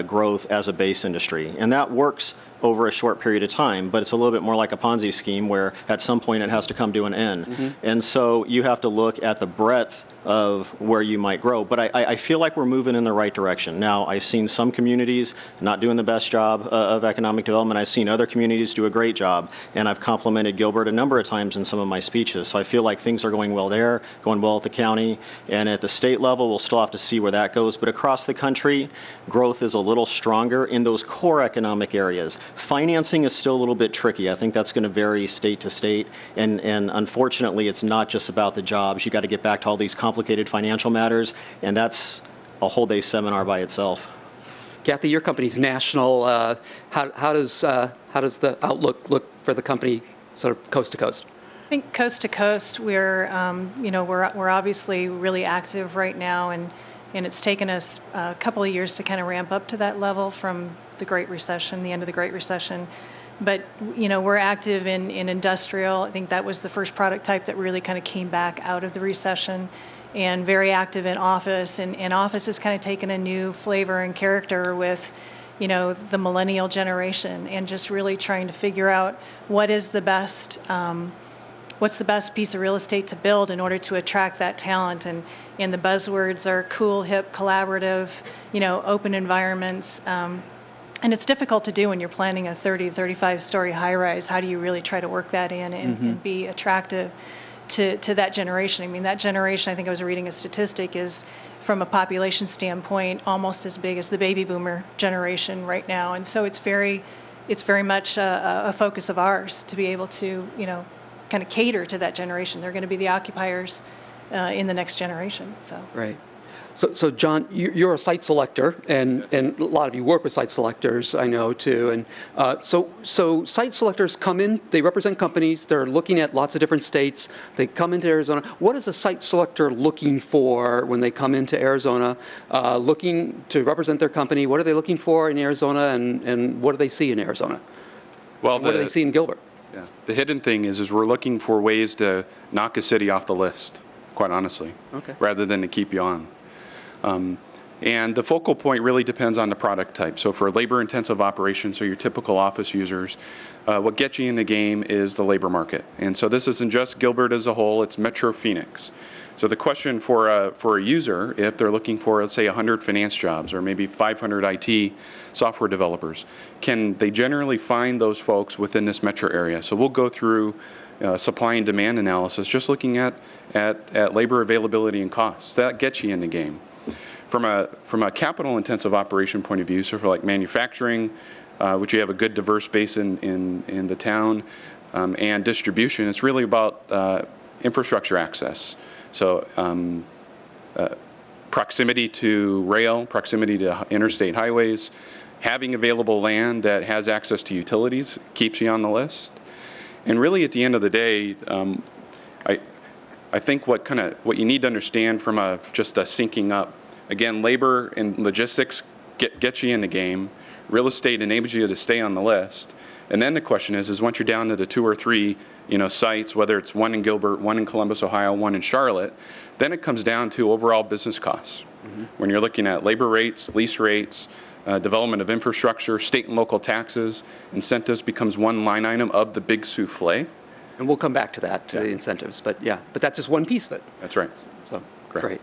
Speaker 8: growth as a base industry. And that works over a short period of time, but it's a little bit more like a Ponzi scheme where at some point it has to come to an end. Mm-hmm. And so you have to look at the breadth of where you might grow. But I feel like we're moving in the right direction. Now, I've seen some communities not doing the best job of economic development. I've seen other communities do a great job, and I've complimented Gilbert a number of times in some of my speeches. So I feel like things are going well there, going well at the county, and at the state level, we'll still have to see where that goes. But across the country, growth is a little stronger in those core economic areas. Financing is still a little bit tricky. I think that's going to vary state to state, and unfortunately, it's not just about the jobs. You got to get back to all these complicated financial matters, and that's a whole day seminar by itself.
Speaker 5: Kathy, your company's national. How does the outlook look for the company, sort of coast to coast?
Speaker 9: I think coast to coast, we're obviously really active right now, and it's taken us a couple of years to kind of ramp up to that level from the Great Recession, the end of the Great Recession. But we're active in industrial. I think that was the first product type that really kind of came back out of the recession, and very active in office. And office has kind of taken a new flavor and character with the millennial generation, and just really trying to figure out what is the best what's the best piece of real estate to build in order to attract that talent. And the buzzwords are cool, hip, collaborative, open environments. And it's difficult to do when you're planning a 30, 35-story high-rise. How do you really try to work that in and be attractive to that generation? I mean, that generation, I think I was reading a statistic, is from a population standpoint almost as big as the baby boomer generation right now. And so it's very much a focus of ours to be able to, kind of cater to that generation. They're going to be the occupiers in the next generation. So.
Speaker 5: Right. So John, you're a site selector, and a lot of you work with site selectors, I know, too. And so site selectors come in, they represent companies, they're looking at lots of different states, they come into Arizona. What is a site selector looking for when they come into Arizona, looking to represent their company? What are they looking for in Arizona, and what do they see in Arizona?
Speaker 7: Well,
Speaker 5: what do they see in Gilbert?
Speaker 7: Yeah, the hidden thing is we're looking for ways to knock a city off the list, quite honestly, rather than to keep you on. And the focal point really depends on the product type. So for labor-intensive operations, so your typical office users, what gets you in the game is the labor market. And so this isn't just Gilbert as a whole, it's Metro Phoenix. So the question for a user, if they're looking for, let's say, 100 finance jobs or maybe 500 IT software developers, can they generally find those folks within this metro area? So we'll go through supply and demand analysis, just looking at labor availability and costs. That gets you in the game. From a capital-intensive operation point of view, so for like manufacturing, which you have a good diverse base in the town, and distribution, it's really about infrastructure access. So proximity to rail, proximity to interstate highways, having available land that has access to utilities keeps you on the list. And really, at the end of the day, I think what you need to understand from just a syncing up. Again, labor and logistics get you in the game. Real estate enables you to stay on the list. And then the question is once you're down to the 2 or 3, sites, whether it's one in Gilbert, one in Columbus, Ohio, one in Charlotte, then it comes down to overall business costs. When you're looking at labor rates, lease rates, development of infrastructure, state and local taxes, incentives becomes one line item of the big souffle.
Speaker 5: And we'll come back to that, to the incentives. But that's just one piece of it.
Speaker 7: That's right.
Speaker 5: So
Speaker 7: correct.
Speaker 5: Great.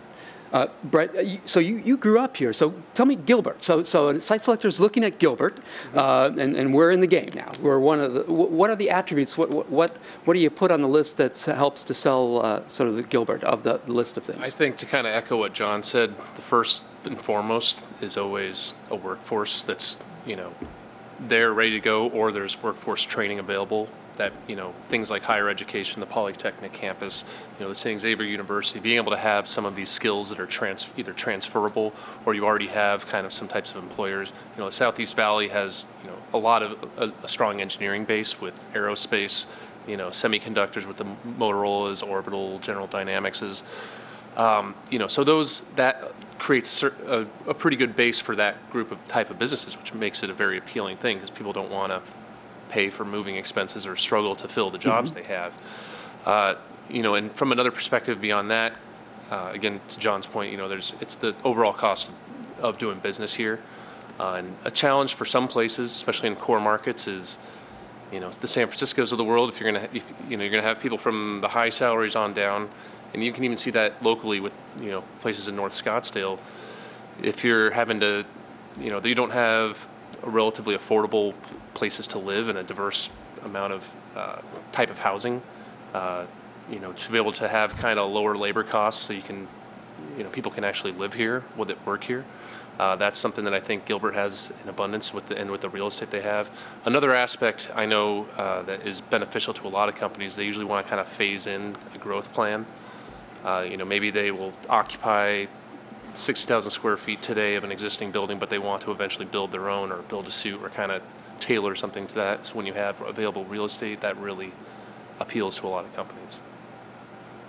Speaker 5: Brett, so you grew up here. So tell me, Gilbert. So site selectors looking at Gilbert, and we're in the game now. We're one of the. What are the attributes? What do you put on the list that helps to sell sort of the Gilbert of the list of things?
Speaker 6: I think to kind of echo what John said, the first and foremost is always a workforce that's there ready to go, or there's workforce training available. That things like higher education, the Polytechnic campus, the St. Xavier University, being able to have some of these skills that are either transferable or you already have kind of some types of employers. The Southeast Valley has a lot of a strong engineering base with aerospace, semiconductors with the Motorola's, Orbital, General Dynamics is, so that creates a pretty good base for that group of type of businesses, which makes it a very appealing thing because people don't want to pay for moving expenses or struggle to fill the jobs they have. And from another perspective beyond that, again, to John's point, it's the overall cost of doing business here. And a challenge for some places, especially in core markets, is, the San Franciscos of the world. If you're gonna have people from the high salaries on down, and you can even see that locally with, places in North Scottsdale. If you're having to, you don't have a relatively affordable places to live and a diverse amount of type of housing, to be able to have kind of lower labor costs so you can, people can actually live here, work here. That's something that I think Gilbert has in abundance with the real estate they have. Another aspect I know that is beneficial to a lot of companies, they usually want to kind of phase in a growth plan. Maybe they will occupy 60,000 square feet today of an existing building, but they want to eventually build their own or build a suite or kind of tailor something to that. So when you have available real estate, that really appeals to a lot of companies.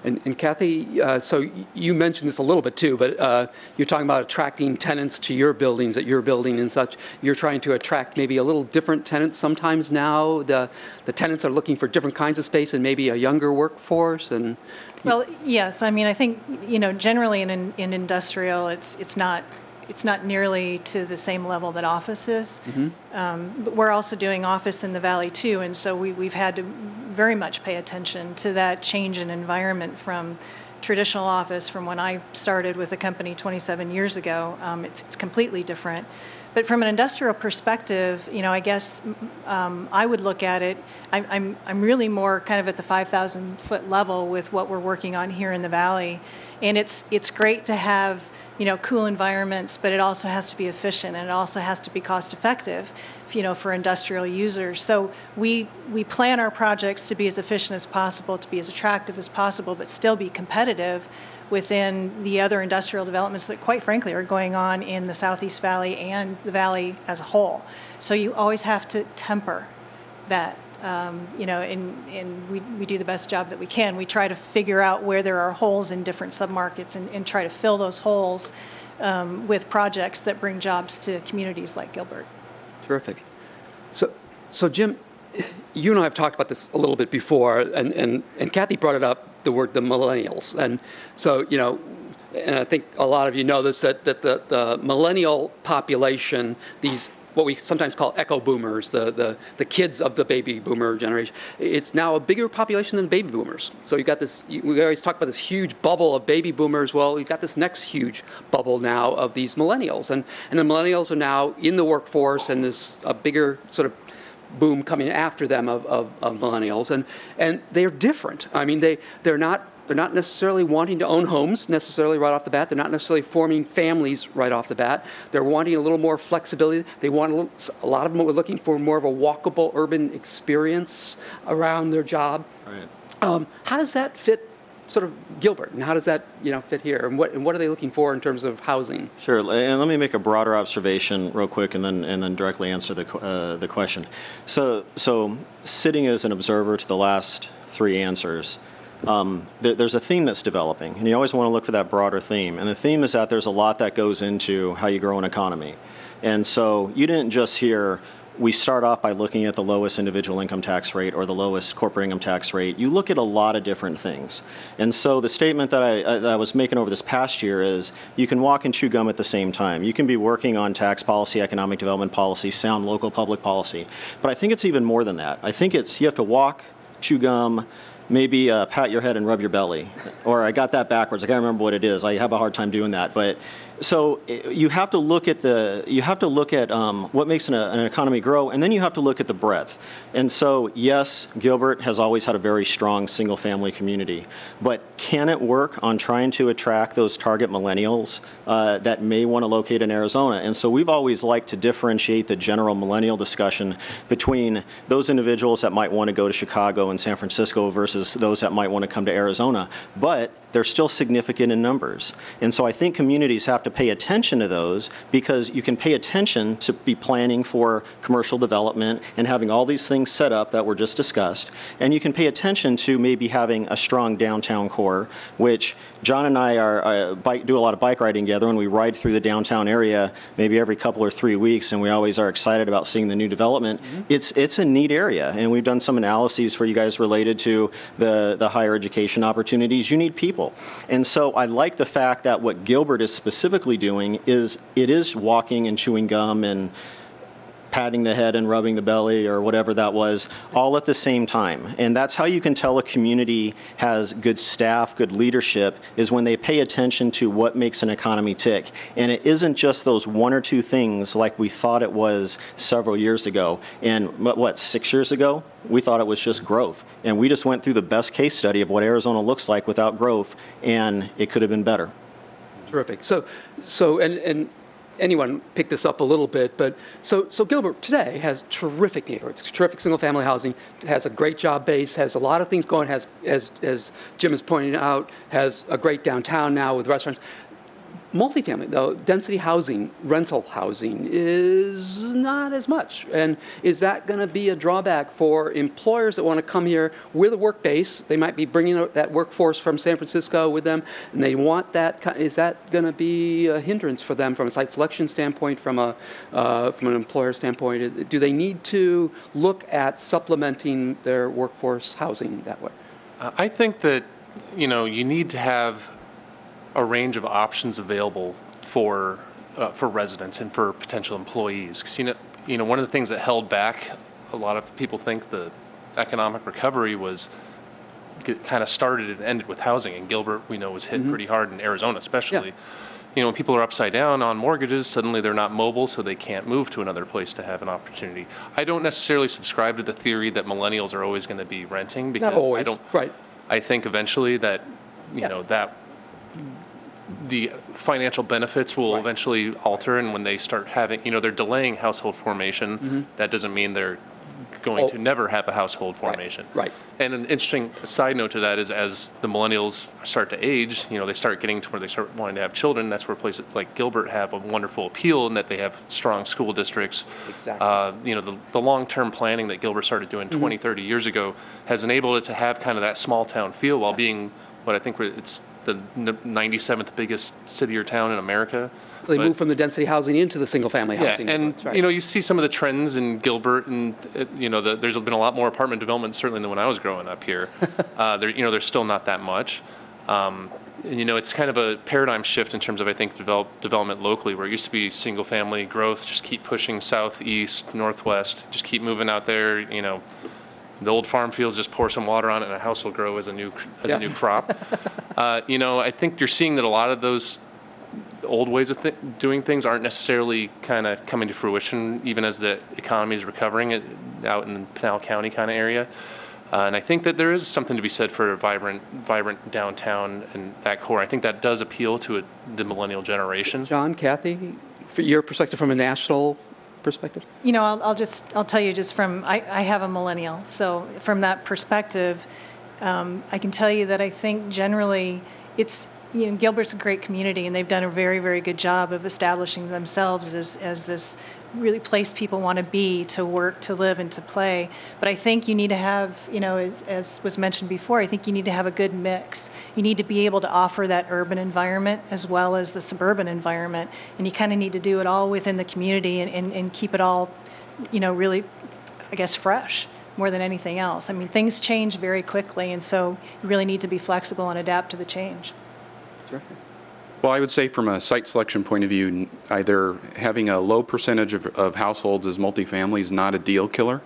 Speaker 5: And Kathy, so you mentioned this a little bit too, but you're talking about attracting tenants to your buildings that you're building and such. You're trying to attract maybe a little different tenants sometimes now. The tenants are looking for different kinds of space and maybe a younger workforce. Well,
Speaker 9: yes. I mean, I think generally in industrial, it's not it's not nearly to the same level that office is. But we're also doing office in the Valley too, and so we've had to very much pay attention to that change in environment from traditional office from when I started with the company 27 years ago. It's completely different. But from an industrial perspective, I guess I would look at it. I'm really more kind of at the 5,000 foot level with what we're working on here in the Valley, and it's great to have cool environments, but it also has to be efficient and it also has to be cost effective, for industrial users. So we plan our projects to be as efficient as possible, to be as attractive as possible, but still be competitive within the other industrial developments that, quite frankly, are going on in the Southeast Valley and the Valley as a whole. So you always have to temper that. And we do the best job that we can. We try to figure out where there are holes in different submarkets and try to fill those holes with projects that bring jobs to communities like Gilbert.
Speaker 5: Terrific. So Jim, you and I have talked about this a little bit before, and Kathy brought it up, the millennials. And so, and I think a lot of you know this, that the millennial population, these what we sometimes call echo boomers, the kids of the baby boomer generation, it's now a bigger population than baby boomers. So you've got this, we always talk about this huge bubble of baby boomers. Well, you've got this next huge bubble now of these millennials. And the millennials are now in the workforce, and there's a bigger sort of boom coming after them of millennials. And they're different. I mean, they're not necessarily wanting to own homes necessarily right off the bat. They're not necessarily forming families right off the bat. They're wanting a little more flexibility. They want a lot of them are looking for more of a walkable urban experience around their job. Right. How does that fit sort of Gilbert, and how does that fit here? And what are they looking for in terms of housing?
Speaker 8: Sure, and let me make a broader observation real quick, and then directly answer the question. So sitting as an observer to the last three answers, there's a theme that's developing, and you always want to look for that broader theme. And the theme is that there's a lot that goes into how you grow an economy. And so you didn't just hear, we start off by looking at the lowest individual income tax rate or the lowest corporate income tax rate. You look at a lot of different things. And so the statement that I was making over this past year is you can walk and chew gum at the same time. You can be working on tax policy, economic development policy, sound local public policy. But I think it's even more than that. I think you have to walk, chew gum, maybe pat your head and rub your belly. Or I got that backwards. I can't remember what it is. I have a hard time doing that. But so you have to look at what makes an economy grow, and then you have to look at the breadth. And so yes, Gilbert has always had a very strong single-family community, but can it work on trying to attract those target millennials that may want to locate in Arizona? And so we've always liked to differentiate the general millennial discussion between those individuals that might want to go to Chicago and San Francisco versus those that might want to come to Arizona, but they're still significant in numbers. And so I think communities have to pay attention to those, because you can pay attention to be planning for commercial development and having all these things set up that were just discussed. And you can pay attention to maybe having a strong downtown core, which John and I do a lot of bike riding together, and we ride through the downtown area maybe every couple or 3 weeks, and we always are excited about seeing the new development. Mm-hmm. It's a neat area, and we've done some analyses for you guys related to the higher education opportunities. You need people. And so I like the fact that what Gilbert is specifically doing is it is walking and chewing gum and patting the head and rubbing the belly or whatever that was, all at the same time. And that's how you can tell a community has good staff, good leadership, is when they pay attention to what makes an economy tick. And it isn't just those one or two things like we thought it was several years ago. And 6 years ago? We thought it was just growth. And we just went through the best case study of what Arizona looks like without growth, and it could have been better.
Speaker 5: Terrific. So anyone pick this up a little bit, but so Gilbert today has terrific neighborhoods, terrific single-family housing, has a great job base, has a lot of things going, has, as Jim is pointing out, has a great downtown now with restaurants. Multifamily, though, density housing, rental housing is not as much. And is that going to be a drawback for employers that want to come here with a work base? They might be bringing that workforce from San Francisco with them, and they want that. Is that going to be a hindrance for them from a site selection standpoint, from an employer standpoint? Do they need to look at supplementing their workforce housing that way?
Speaker 6: I think that, you need to have a range of options available for for residents and for potential employees. Because one of the things that held back a lot of people think the economic recovery was kind of started and ended with housing. And Gilbert, we know, was hit pretty hard in Arizona, especially. When people are upside down on mortgages, suddenly they're not mobile, so they can't move to another place to have an opportunity. I don't necessarily subscribe to the theory that millennials are always going to be renting, because
Speaker 5: Not always. Right.
Speaker 6: I think eventually that that the financial benefits will eventually alter, and when they start having, they're delaying household formation. That doesn't mean they're going to never have a household formation.
Speaker 5: Right.
Speaker 6: And an interesting side note to that is, as the millennials start to age, they start getting to where they start wanting to have children. That's where places like Gilbert have a wonderful appeal, in that they have strong school districts.
Speaker 5: Exactly.
Speaker 6: The long-term planning that Gilbert started doing 20, 30 years ago has enabled it to have kind of that small town feel, while being what I think it's the 97th biggest city or town in America.
Speaker 5: So they moved from the density housing into the single-family housing.
Speaker 6: Yeah, and
Speaker 5: right.
Speaker 6: you see some of the trends in Gilbert, and there's been a lot more apartment development certainly than when I was growing up here. There's still not that much. And it's kind of a paradigm shift in terms of, I think, development locally, where it used to be single-family growth, just keep pushing southeast, northwest, just keep moving out there. The old farm fields, just pour some water on it and a house will grow as a new crop. I think you're seeing that a lot of those old ways of doing things aren't necessarily kind of coming to fruition, even as the economy is recovering out in the Pinal County kind of area. And I think that there is something to be said for a vibrant downtown and that core. I think that does appeal to the millennial generation.
Speaker 5: John, Kathy, for your perspective from a national perspective?
Speaker 9: I'll tell you just from, I have a millennial, so from that perspective, I can tell you that I think generally it's, Gilbert's a great community, and they've done a very, very good job of establishing themselves as this really place people want to be, to work, to live, and to play. But I think you need to have, as was mentioned before, I think you need to have a good mix. You need to be able to offer that urban environment as well as the suburban environment, and you kind of need to do it all within the community and keep it all, really, I guess, fresh more than anything else. I mean, things change very quickly, and so you really need to be flexible and adapt to the change.
Speaker 7: Well, I would say from a site selection point of view, either having a low percentage of households as multifamily is not a deal killer,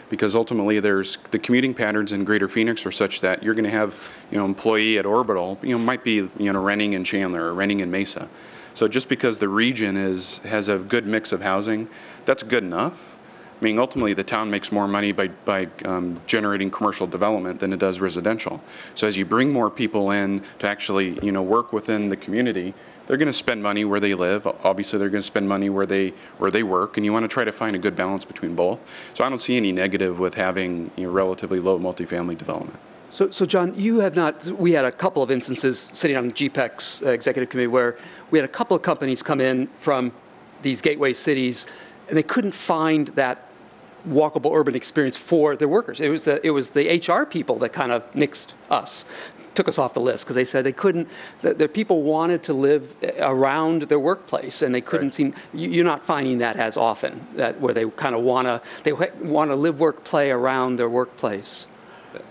Speaker 7: because ultimately there's the commuting patterns in Greater Phoenix are such that you're going to have, employee at Orbital, might be, renting in Chandler or renting in Mesa. So just because the region has a good mix of housing, that's good enough. I mean, ultimately, the town makes more money by generating commercial development than it does residential. So as you bring more people in to actually, work within the community, they're going to spend money where they live. Obviously, they're going to spend money where they work, and you want to try to find a good balance between both. So I don't see any negative with having relatively low multifamily development.
Speaker 5: So John, you have not. We had a couple of instances sitting on the GPEC's executive committee where we had a couple of companies come in from these gateway cities, and they couldn't find that walkable urban experience for their workers. It was the HR people that kind of nixed us, took us off the list, because they said they couldn't. Their people wanted to live around their workplace, and they couldn't seem. You're not finding that as often, that where they kind of want to live, work, play around their workplace.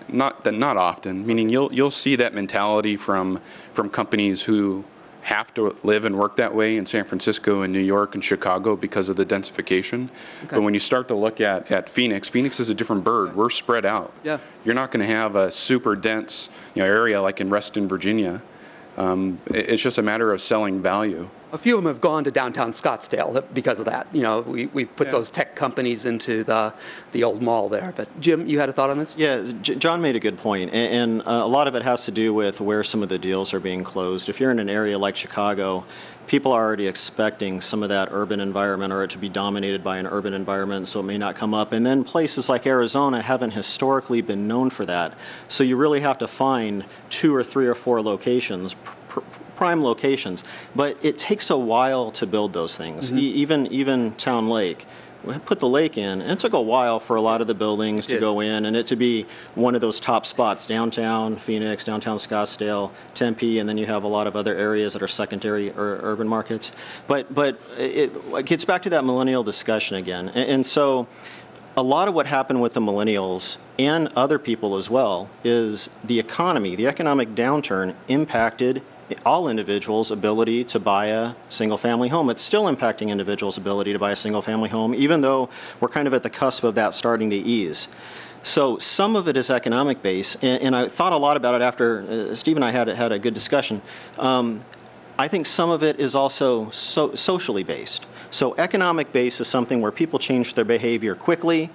Speaker 7: Not often. Meaning you'll see that mentality from companies who have to live and work that way in San Francisco and New York and Chicago because of the densification. Okay. But when you start to look at Phoenix is a different bird. We're spread out.
Speaker 5: Yeah.
Speaker 7: You're not going to have a super dense area like in Reston, Virginia. It's just a matter of selling value.
Speaker 5: A few of them have gone to downtown Scottsdale because of that. We put those tech companies into the old mall there. But Jim, you had a thought on this?
Speaker 8: Yeah, John made a good point, and a lot of it has to do with where some of the deals are being closed. If you're in an area like Chicago, people are already expecting some of that urban environment or it to be dominated by an urban environment, so it may not come up. And then places like Arizona haven't historically been known for that. So you really have to find 2 or 3 or 4 locations, prime locations. But it takes a while to build those things. Even Town Lake. We put the lake in, and it took a while for a lot of the buildings to go in and it to be one of those top spots, downtown Phoenix, downtown Scottsdale, Tempe, and then you have a lot of other areas that are secondary or urban markets. But it gets back to that millennial discussion again. And so a lot of what happened with the millennials and other people as well is the economy, the economic downturn impacted all individuals' ability to buy a single-family home. It's still impacting individuals' ability to buy a single-family home, even though we're kind of at the cusp of that starting to ease. So some of it is economic based, and I thought a lot about it after Steve and I had a good discussion. I think some of it is also socially based. So economic based is something where people change their behavior quickly.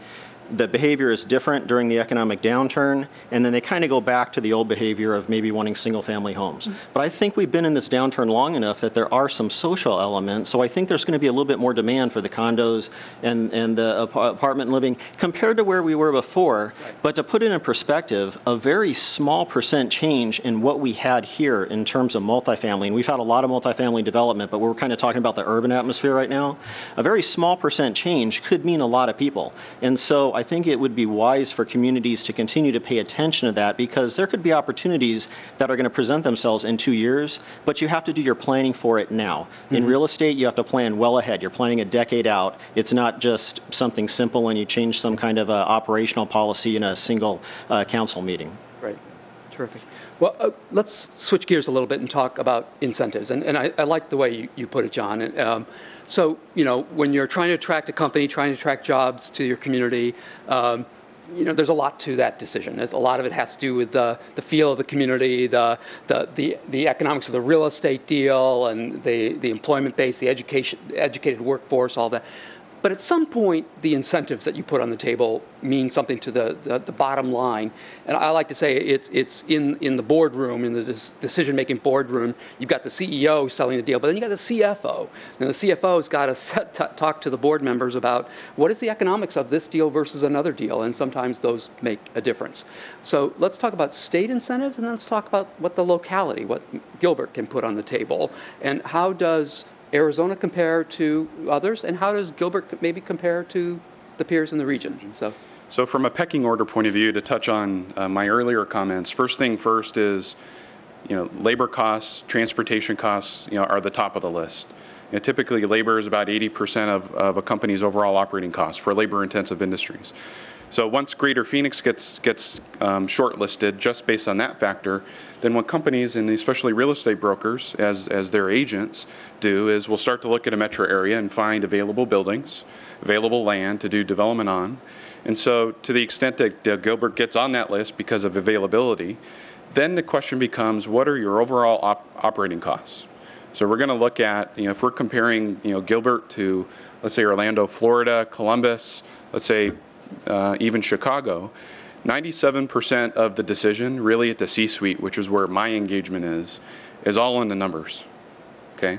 Speaker 8: The behavior is different during the economic downturn, and then they kind of go back to the old behavior of maybe wanting single-family homes. But I think we've been in this downturn long enough that there are some social elements, so I think there's going to be a little bit more demand for the condos and the apartment living compared to where we were before. But to put it in perspective, a very small % change in what we had here in terms of multifamily, and we've had a lot of multifamily development, but we're kind of talking about the urban atmosphere right now, a very small % change could mean a lot of people. And so I think it would be wise for communities to continue to pay attention to that, because there could be opportunities that are going to present themselves in 2 years, but you have to do your planning for it now. In real estate, you have to plan well ahead. You're planning a decade out. It's not just something simple and you change some kind of operational policy in a single council meeting.
Speaker 5: Right. Terrific. Well, let's switch gears a little bit and talk about incentives. And I like the way you put it, John. So, when you're trying to attract a company, trying to attract jobs to your community, there's a lot to that decision. A lot of it has to do with the feel of the community, the economics of the real estate deal, and the employment base, the educated workforce, all that. But at some point, the incentives that you put on the table mean something to the bottom line. And I like to say it's in the boardroom, in the decision-making boardroom. You've got the CEO selling the deal, but then you got the CFO. And the CFO's got to talk to the board members about what is the economics of this deal versus another deal, and sometimes those make a difference. So let's talk about state incentives, and then let's talk about what the locality, what Gilbert can put on the table, and how does Arizona compare to others, and how does Gilbert maybe compare to the peers in the region?
Speaker 7: So from a pecking order point of view, to touch on my earlier comments, first thing first is, labor costs, transportation costs, are the top of the list. Typically, labor is about 80% of a company's overall operating costs for labor-intensive industries. So once Greater Phoenix gets shortlisted just based on that factor, then what companies, and especially real estate brokers as their agents do, is we'll start to look at a metro area and find available buildings, available land to do development on. And so to the extent that Gilbert gets on that list because of availability, then the question becomes, what are your overall operating costs? So we're going to look at, if we're comparing, Gilbert to, let's say, Orlando, Florida, Columbus, let's say, even Chicago, 97% of the decision, really at the C-suite, which is where my engagement is all in the numbers. Okay.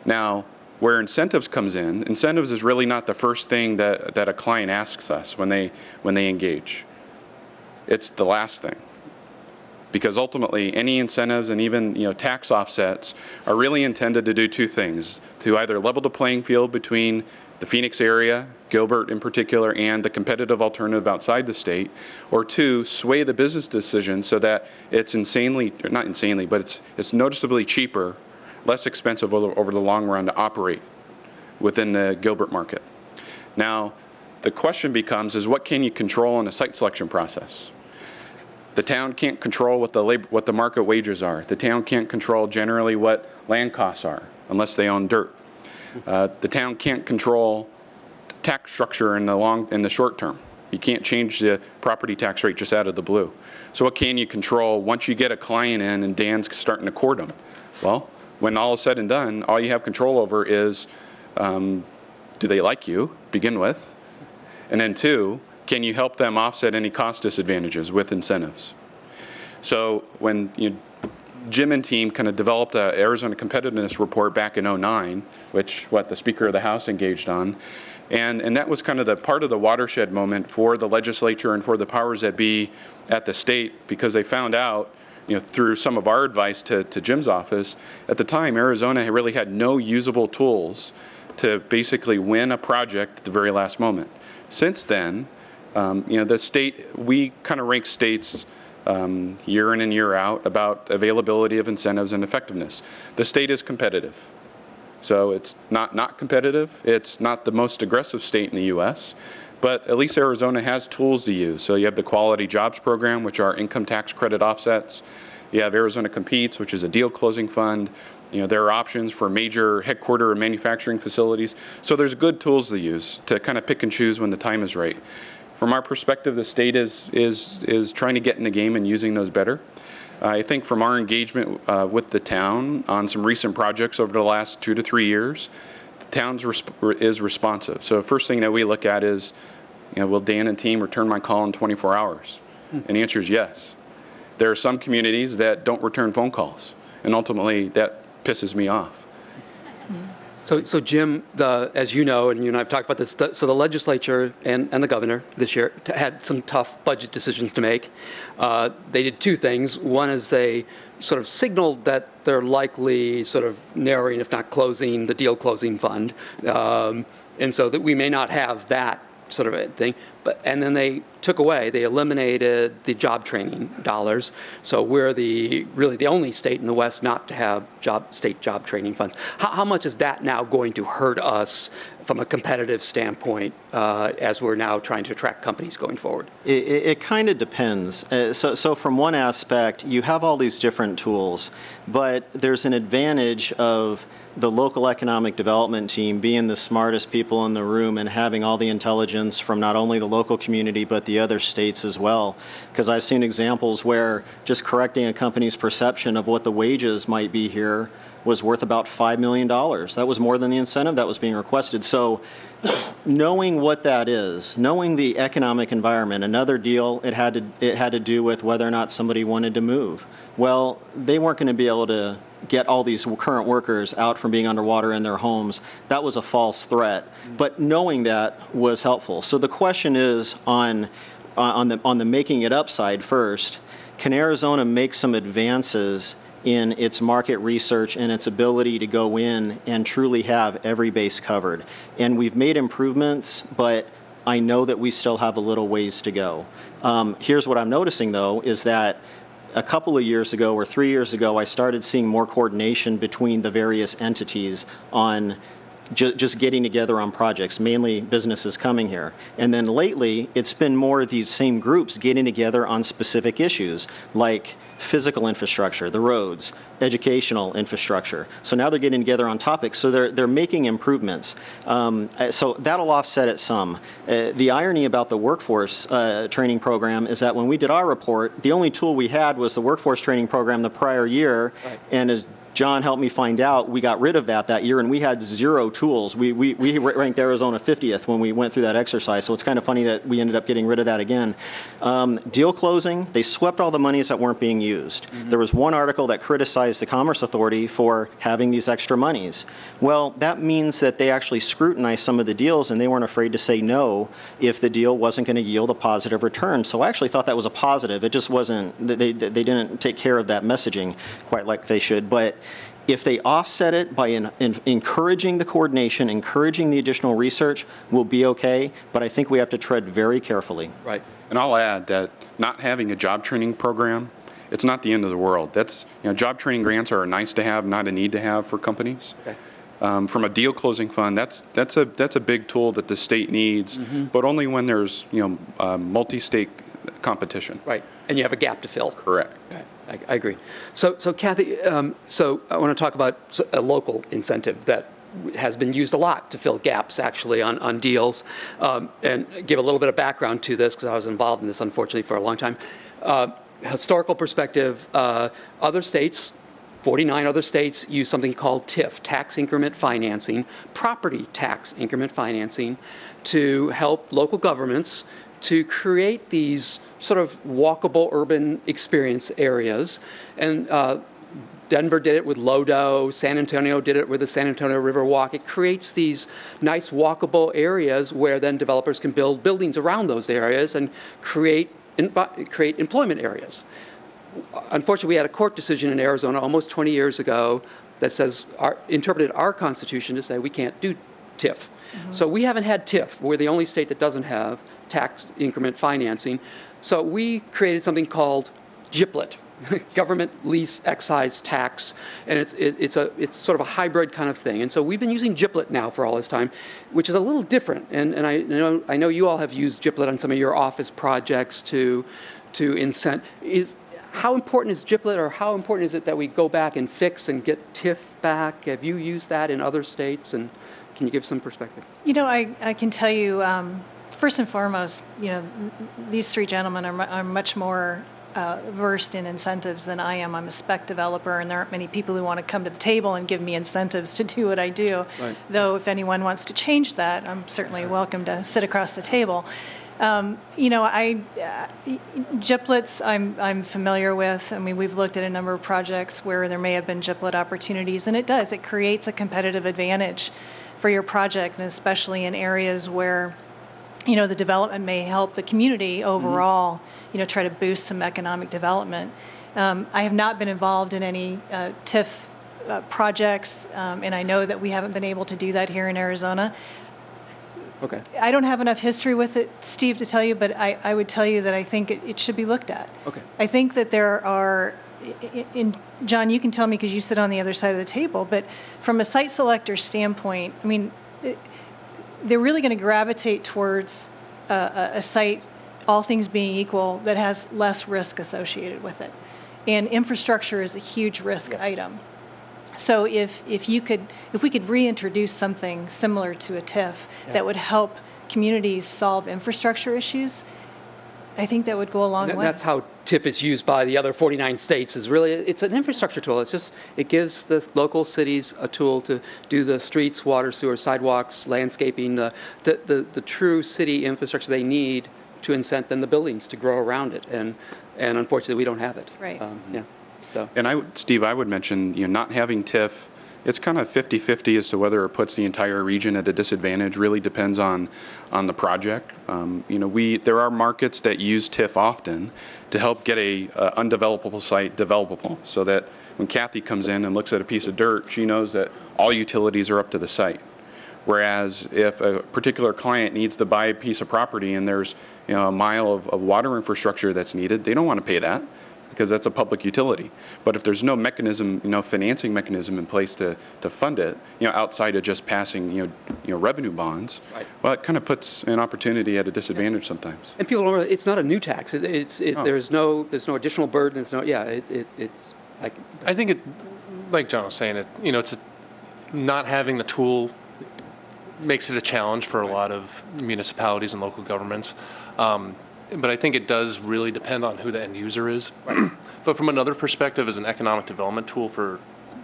Speaker 7: Now, where incentives comes in, incentives is really not the first thing that a client asks us when they engage. It's the last thing. Because ultimately, any incentives and even tax offsets are really intended to do two things: to either level the playing field between the Phoenix area, Gilbert in particular, and the competitive alternative outside the state, or two, sway the business decision so that it's not insanely, but it's noticeably cheaper, less expensive over the long run to operate within the Gilbert market. Now, the question becomes is what can you control in a site selection process? The town can't control what the market wages are. The town can't control generally what land costs are unless they own dirt. The town can't control tax structure in the short term. You can't change the property tax rate just out of the blue. So what can you control once you get a client in and Dan's starting to court them? Well, when all is said and done, all you have control over is do they like you, begin with, and then two, can you help them offset any cost disadvantages with incentives? So when Jim and team kind of developed an Arizona competitiveness report back in '09, which the Speaker of the House engaged on, and that was kind of the part of the watershed moment for the legislature and for the powers that be at the state, because they found out, through some of our advice to Jim's office, at the time Arizona really had no usable tools to basically win a project at the very last moment. Since then, the state, we kind of rank states year in and year out about availability of incentives and effectiveness. The state is competitive. So it's not competitive. It's not the most aggressive state in the U.S., but at least Arizona has tools to use. So you have the Quality Jobs Program, which are income tax credit offsets. You have Arizona Competes, which is a deal closing fund. There are options for major headquarter and manufacturing facilities. So there's good tools to use to kind of pick and choose when the time is right. From our perspective, the state is trying to get in the game and using those better. I think from our engagement with the town on some recent projects over the last 2 to 3 years, the town is responsive. So first thing that we look at is, will Dan and team return my call in 24 hours? And the answer is yes. There are some communities that don't return phone calls, and ultimately that pisses me off.
Speaker 5: So Jim, as you know, and you and I have talked about this, so the legislature and the governor this year had some tough budget decisions to make. They did two things. One is they sort of signaled that they're likely sort of narrowing, if not closing, the deal closing fund. And so that we may not have that sort of a thing. And then they eliminated the job training dollars. So we're really the only state in the West not to have state job training funds. How much is that now going to hurt us from a competitive standpoint as we're now trying to attract companies going forward?
Speaker 8: It kind of depends. So from one aspect, you have all these different tools, but there's an advantage of the local economic development team being the smartest people in the room and having all the intelligence from not only the local community but the other states as well. Because I've seen examples where just correcting a company's perception of what the wages might be here was worth about $5 million. That was more than the incentive that was being requested. So knowing what that is, knowing the economic environment, another deal, it had to do with whether or not somebody wanted to move. Well, they weren't going to be able to get all these current workers out from being underwater in their homes. That was a false threat. But knowing that was helpful. So the question is on the making it up side first, can Arizona make some advances in its market research and its ability to go in and truly have every base covered? And we've made improvements, but I know that we still have a little ways to go. Here's what I'm noticing, though, is that a couple of years ago or 3 years ago, I started seeing more coordination between the various entities on just getting together on projects, mainly businesses coming here. And then lately, it's been more of these same groups getting together on specific issues, like physical infrastructure, the roads, educational infrastructure. So now they're getting together on topics, so they're making improvements. So that'll offset it some. The irony about the workforce training program is that when we did our report, the only tool we had was the workforce training program the prior year, right. And as John helped me find out, we got rid of that year, and we had 0 tools. We ranked Arizona 50th when we went through that exercise, so it's kind of funny that we ended up getting rid of that again. Deal closing, they swept all the monies that weren't being used. Mm-hmm. There was one article that criticized the Commerce Authority for having these extra monies. Well, that means that they actually scrutinized some of the deals, and they weren't afraid to say no if the deal wasn't going to yield a positive return. So I actually thought that was a positive. It just wasn't, they didn't take care of that messaging quite like they should. But if they offset it by encouraging the coordination, encouraging the additional research, we'll be okay. But I think we have to tread very carefully.
Speaker 7: Right. And I'll add that not having a job training program, it's not the end of the world. That's, job training grants are a nice to have, not a need to have for companies. Okay. From a deal closing fund, that's a big tool that the state needs, mm-hmm. but only when there's multi-state competition.
Speaker 5: Right. And you have a gap to fill.
Speaker 7: Correct.
Speaker 5: Right. I agree. So Kathy, so I want to talk about a local incentive that has been used a lot to fill gaps, actually, on deals, and give a little bit of background to this, because I was involved in this, unfortunately, for a long time. Historical perspective, other states, 49 other states, use something called TIF, tax increment financing, property tax increment financing, to help local governments to create these sort of walkable urban experience areas. And Denver did it with Lodo, San Antonio did it with the San Antonio River Walk. It creates these nice walkable areas where then developers can build buildings around those areas and create employment areas. Unfortunately, we had a court decision in Arizona almost 20 years ago that interpreted our Constitution to say we can't do TIF. Mm-hmm. So we haven't had TIF. We're the only state that doesn't have tax increment financing. So we created something called GIPLET, Government Lease Excise Tax, and it's sort of a hybrid kind of thing. And so we've been using GIPLET now for all this time, which is a little different. And I know you all have used GIPLET on some of your office projects to incent. how important is GIPLET, or how important is it that we go back and fix and get TIF back? Have you used that in other states, and can you give some perspective?
Speaker 9: You know, I can tell you, first and foremost, you know, these three gentlemen are much more versed in incentives than I am. I'm a spec developer, and there aren't many people who want to come to the table and give me incentives to do what I do.
Speaker 5: Right.
Speaker 9: Though if anyone wants to change that, I'm certainly welcome to sit across the table. You know, GIPLETs I'm familiar with. I mean, we've looked at a number of projects where there may have been GIPLET opportunities, and it creates a competitive advantage for your project, and especially in areas where, you know, the development may help the community overall, you know, try to boost some economic development. I have not been involved in any TIF projects, and I know that we haven't been able to do that here in Arizona.
Speaker 5: Okay.
Speaker 9: I don't have enough history with it, Steve, to tell you, but I would tell you that I think it should be looked at.
Speaker 5: Okay.
Speaker 9: I think that there are, John, you can tell me because you sit on the other side of the table, but from a site selector standpoint, I mean, they're really going to gravitate towards a site, all things being equal, that has less risk associated with it. And infrastructure is a huge risk item. So if we could reintroduce something similar to a TIF that would help communities solve infrastructure issues, I think that would go a long way.
Speaker 5: That's how TIF is used by the other 49 states. It's an infrastructure tool. It gives the local cities a tool to do the streets, water, sewer, sidewalks, landscaping, the true city infrastructure they need to incent then the buildings to grow around it. And unfortunately, we don't have it.
Speaker 9: Right.
Speaker 5: Yeah. So.
Speaker 7: And Steve, I would mention, you know, not having TIF, it's kind of 50-50 as to whether it puts the entire region at a disadvantage. Really depends on the project. You know, there are markets that use TIF often to help get a undevelopable site developable, so that when Kathy comes in and looks at a piece of dirt, she knows that all utilities are up to the site. Whereas if a particular client needs to buy a piece of property and there's, you know, a mile of water infrastructure that's needed, they don't want to pay that, because that's a public utility. But if there's no mechanism, you know, financing mechanism in place to fund it, you know, outside of just passing, you know, revenue bonds,
Speaker 5: right.
Speaker 7: Well, it kind of puts an opportunity at a disadvantage sometimes.
Speaker 5: And people don't realize it's not a new tax. There's no additional burden. It's like.
Speaker 6: I think like John was saying, it's not having the tool makes it a challenge for a lot of municipalities and local governments. But I think it does really depend on who the end user is. But from another perspective, as an economic development tool for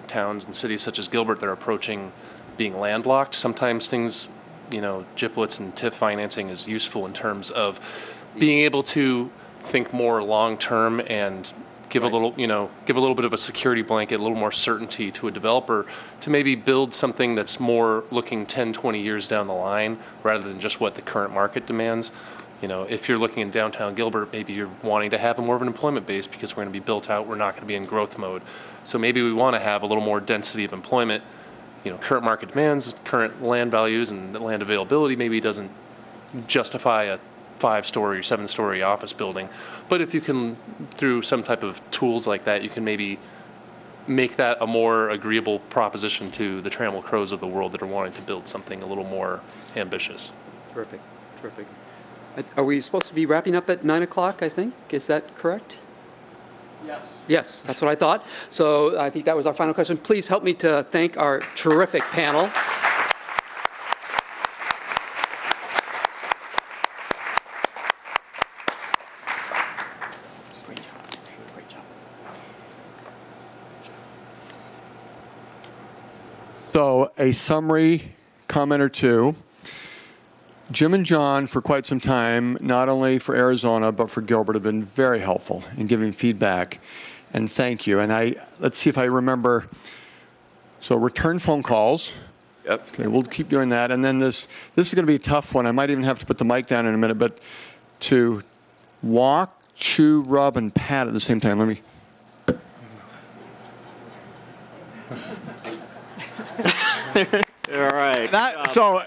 Speaker 6: towns and cities such as Gilbert, they're approaching being landlocked. Sometimes things, you know, GIPLETs and TIF financing is useful in terms of being able to think more long-term and give a little bit of a security blanket, a little more certainty to a developer to maybe build something that's more looking 10, 20 years down the line rather than just what the current market demands. You know, if you're looking in downtown Gilbert, maybe you're wanting to have more of an employment base because we're going to be built out. We're not going to be in growth mode. So maybe we want to have a little more density of employment. You know, current market demands, current land values, and land availability maybe doesn't justify a 5-story or 7-story office building. But if you can, through some type of tools like that, you can maybe make that a more agreeable proposition to the Trammell Crows of the world that are wanting to build something a little more ambitious.
Speaker 5: Terrific. Are we supposed to be wrapping up at 9 o'clock, I think? Is that correct?
Speaker 3: Yes.
Speaker 5: Yes, that's what I thought. So I think that was our final question. Please help me to thank our terrific panel. Great job.
Speaker 1: So a summary comment or two. Jim and John, for quite some time, not only for Arizona, but for Gilbert, have been very helpful in giving feedback. And thank you. And let's see if I remember. So return phone calls.
Speaker 7: Yep.
Speaker 1: Okay, we'll keep doing that. And then this is going to be a tough one. I might even have to put the mic down in a minute, but to walk, chew, rub, and pat at the same time. Let me.
Speaker 8: All right.
Speaker 1: So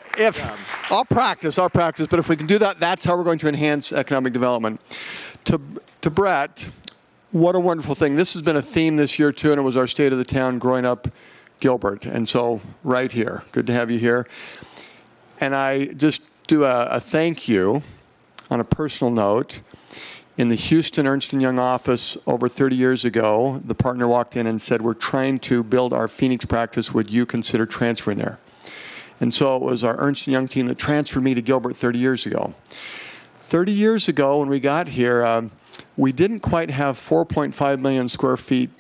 Speaker 1: I'll practice, but if we can do that, that's how we're going to enhance economic development. To Brett, what a wonderful thing. This has been a theme this year too, and it was our state of the town growing up Gilbert. And so right here, good to have you here. And I just do a thank you on a personal note in the Houston Ernst & Young office over 30 years ago, the partner walked in and said, we're trying to build our Phoenix practice. Would you consider transferring there? And so it was our Ernst & Young team that transferred me to Gilbert 30 years ago. 30 years ago, when we got here, we didn't quite have 4.5 million square feet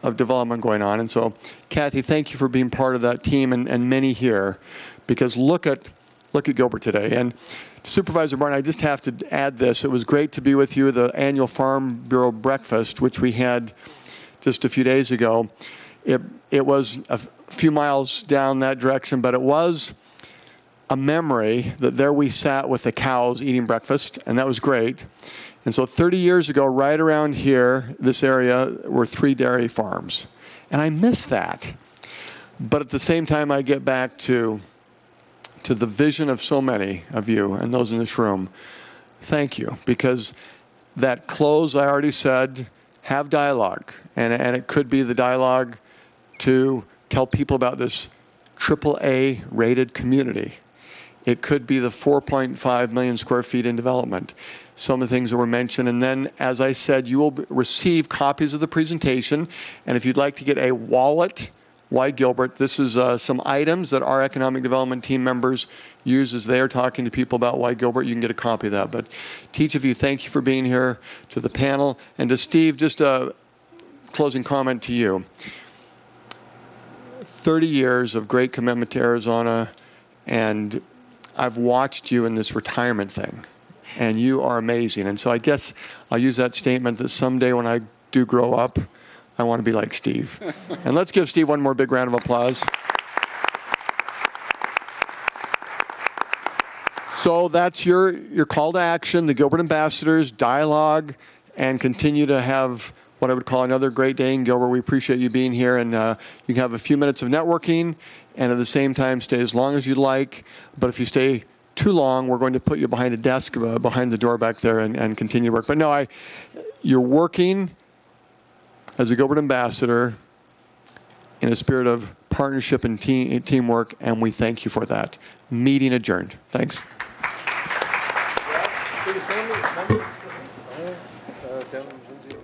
Speaker 1: of development going on. And so, Kathy, thank you for being part of that team, and many here, because look at Gilbert today. And Supervisor Martin, I just have to add this. It was great to be with you at the annual Farm Bureau breakfast, which we had just a few days ago. It was a few miles down that direction, but it was a memory that there we sat with the cows eating breakfast, and that was great. And so 30 years ago, right around here, this area, were 3 dairy farms. And I miss that. But at the same time, I get back to the vision of so many of you and those in this room. Thank you, because that close, I already said, have dialogue. And it could be the dialogue to tell people about this AAA rated community. It could be the 4.5 million square feet in development. Some of the things that were mentioned. And then, as I said, you will receive copies of the presentation. And if you'd like to get a wallet, why Gilbert? This is some items that our economic development team members use as they are talking to people about why Gilbert. You can get a copy of that. But to each of you, thank you for being here. To the panel. And to Steve, just a closing comment to you. 30 years of great commitment to Arizona, and I've watched you in this retirement thing, and you are amazing. And so I guess I'll use that statement that someday when I do grow up, I want to be like Steve. And let's give Steve one more big round of applause. So that's your call to action, the Gilbert Ambassadors, dialogue, and continue to have what I would call another great day in Gilbert. We appreciate you being here, and you can have a few minutes of networking, and at the same time stay as long as you'd like. But if you stay too long, we're going to put you behind a desk behind the door back there and continue to work. But no, you're working as a Gilbert Ambassador in a spirit of partnership and teamwork, and we thank you for that. Meeting adjourned. Thanks.
Speaker 6: Down in Lindsay.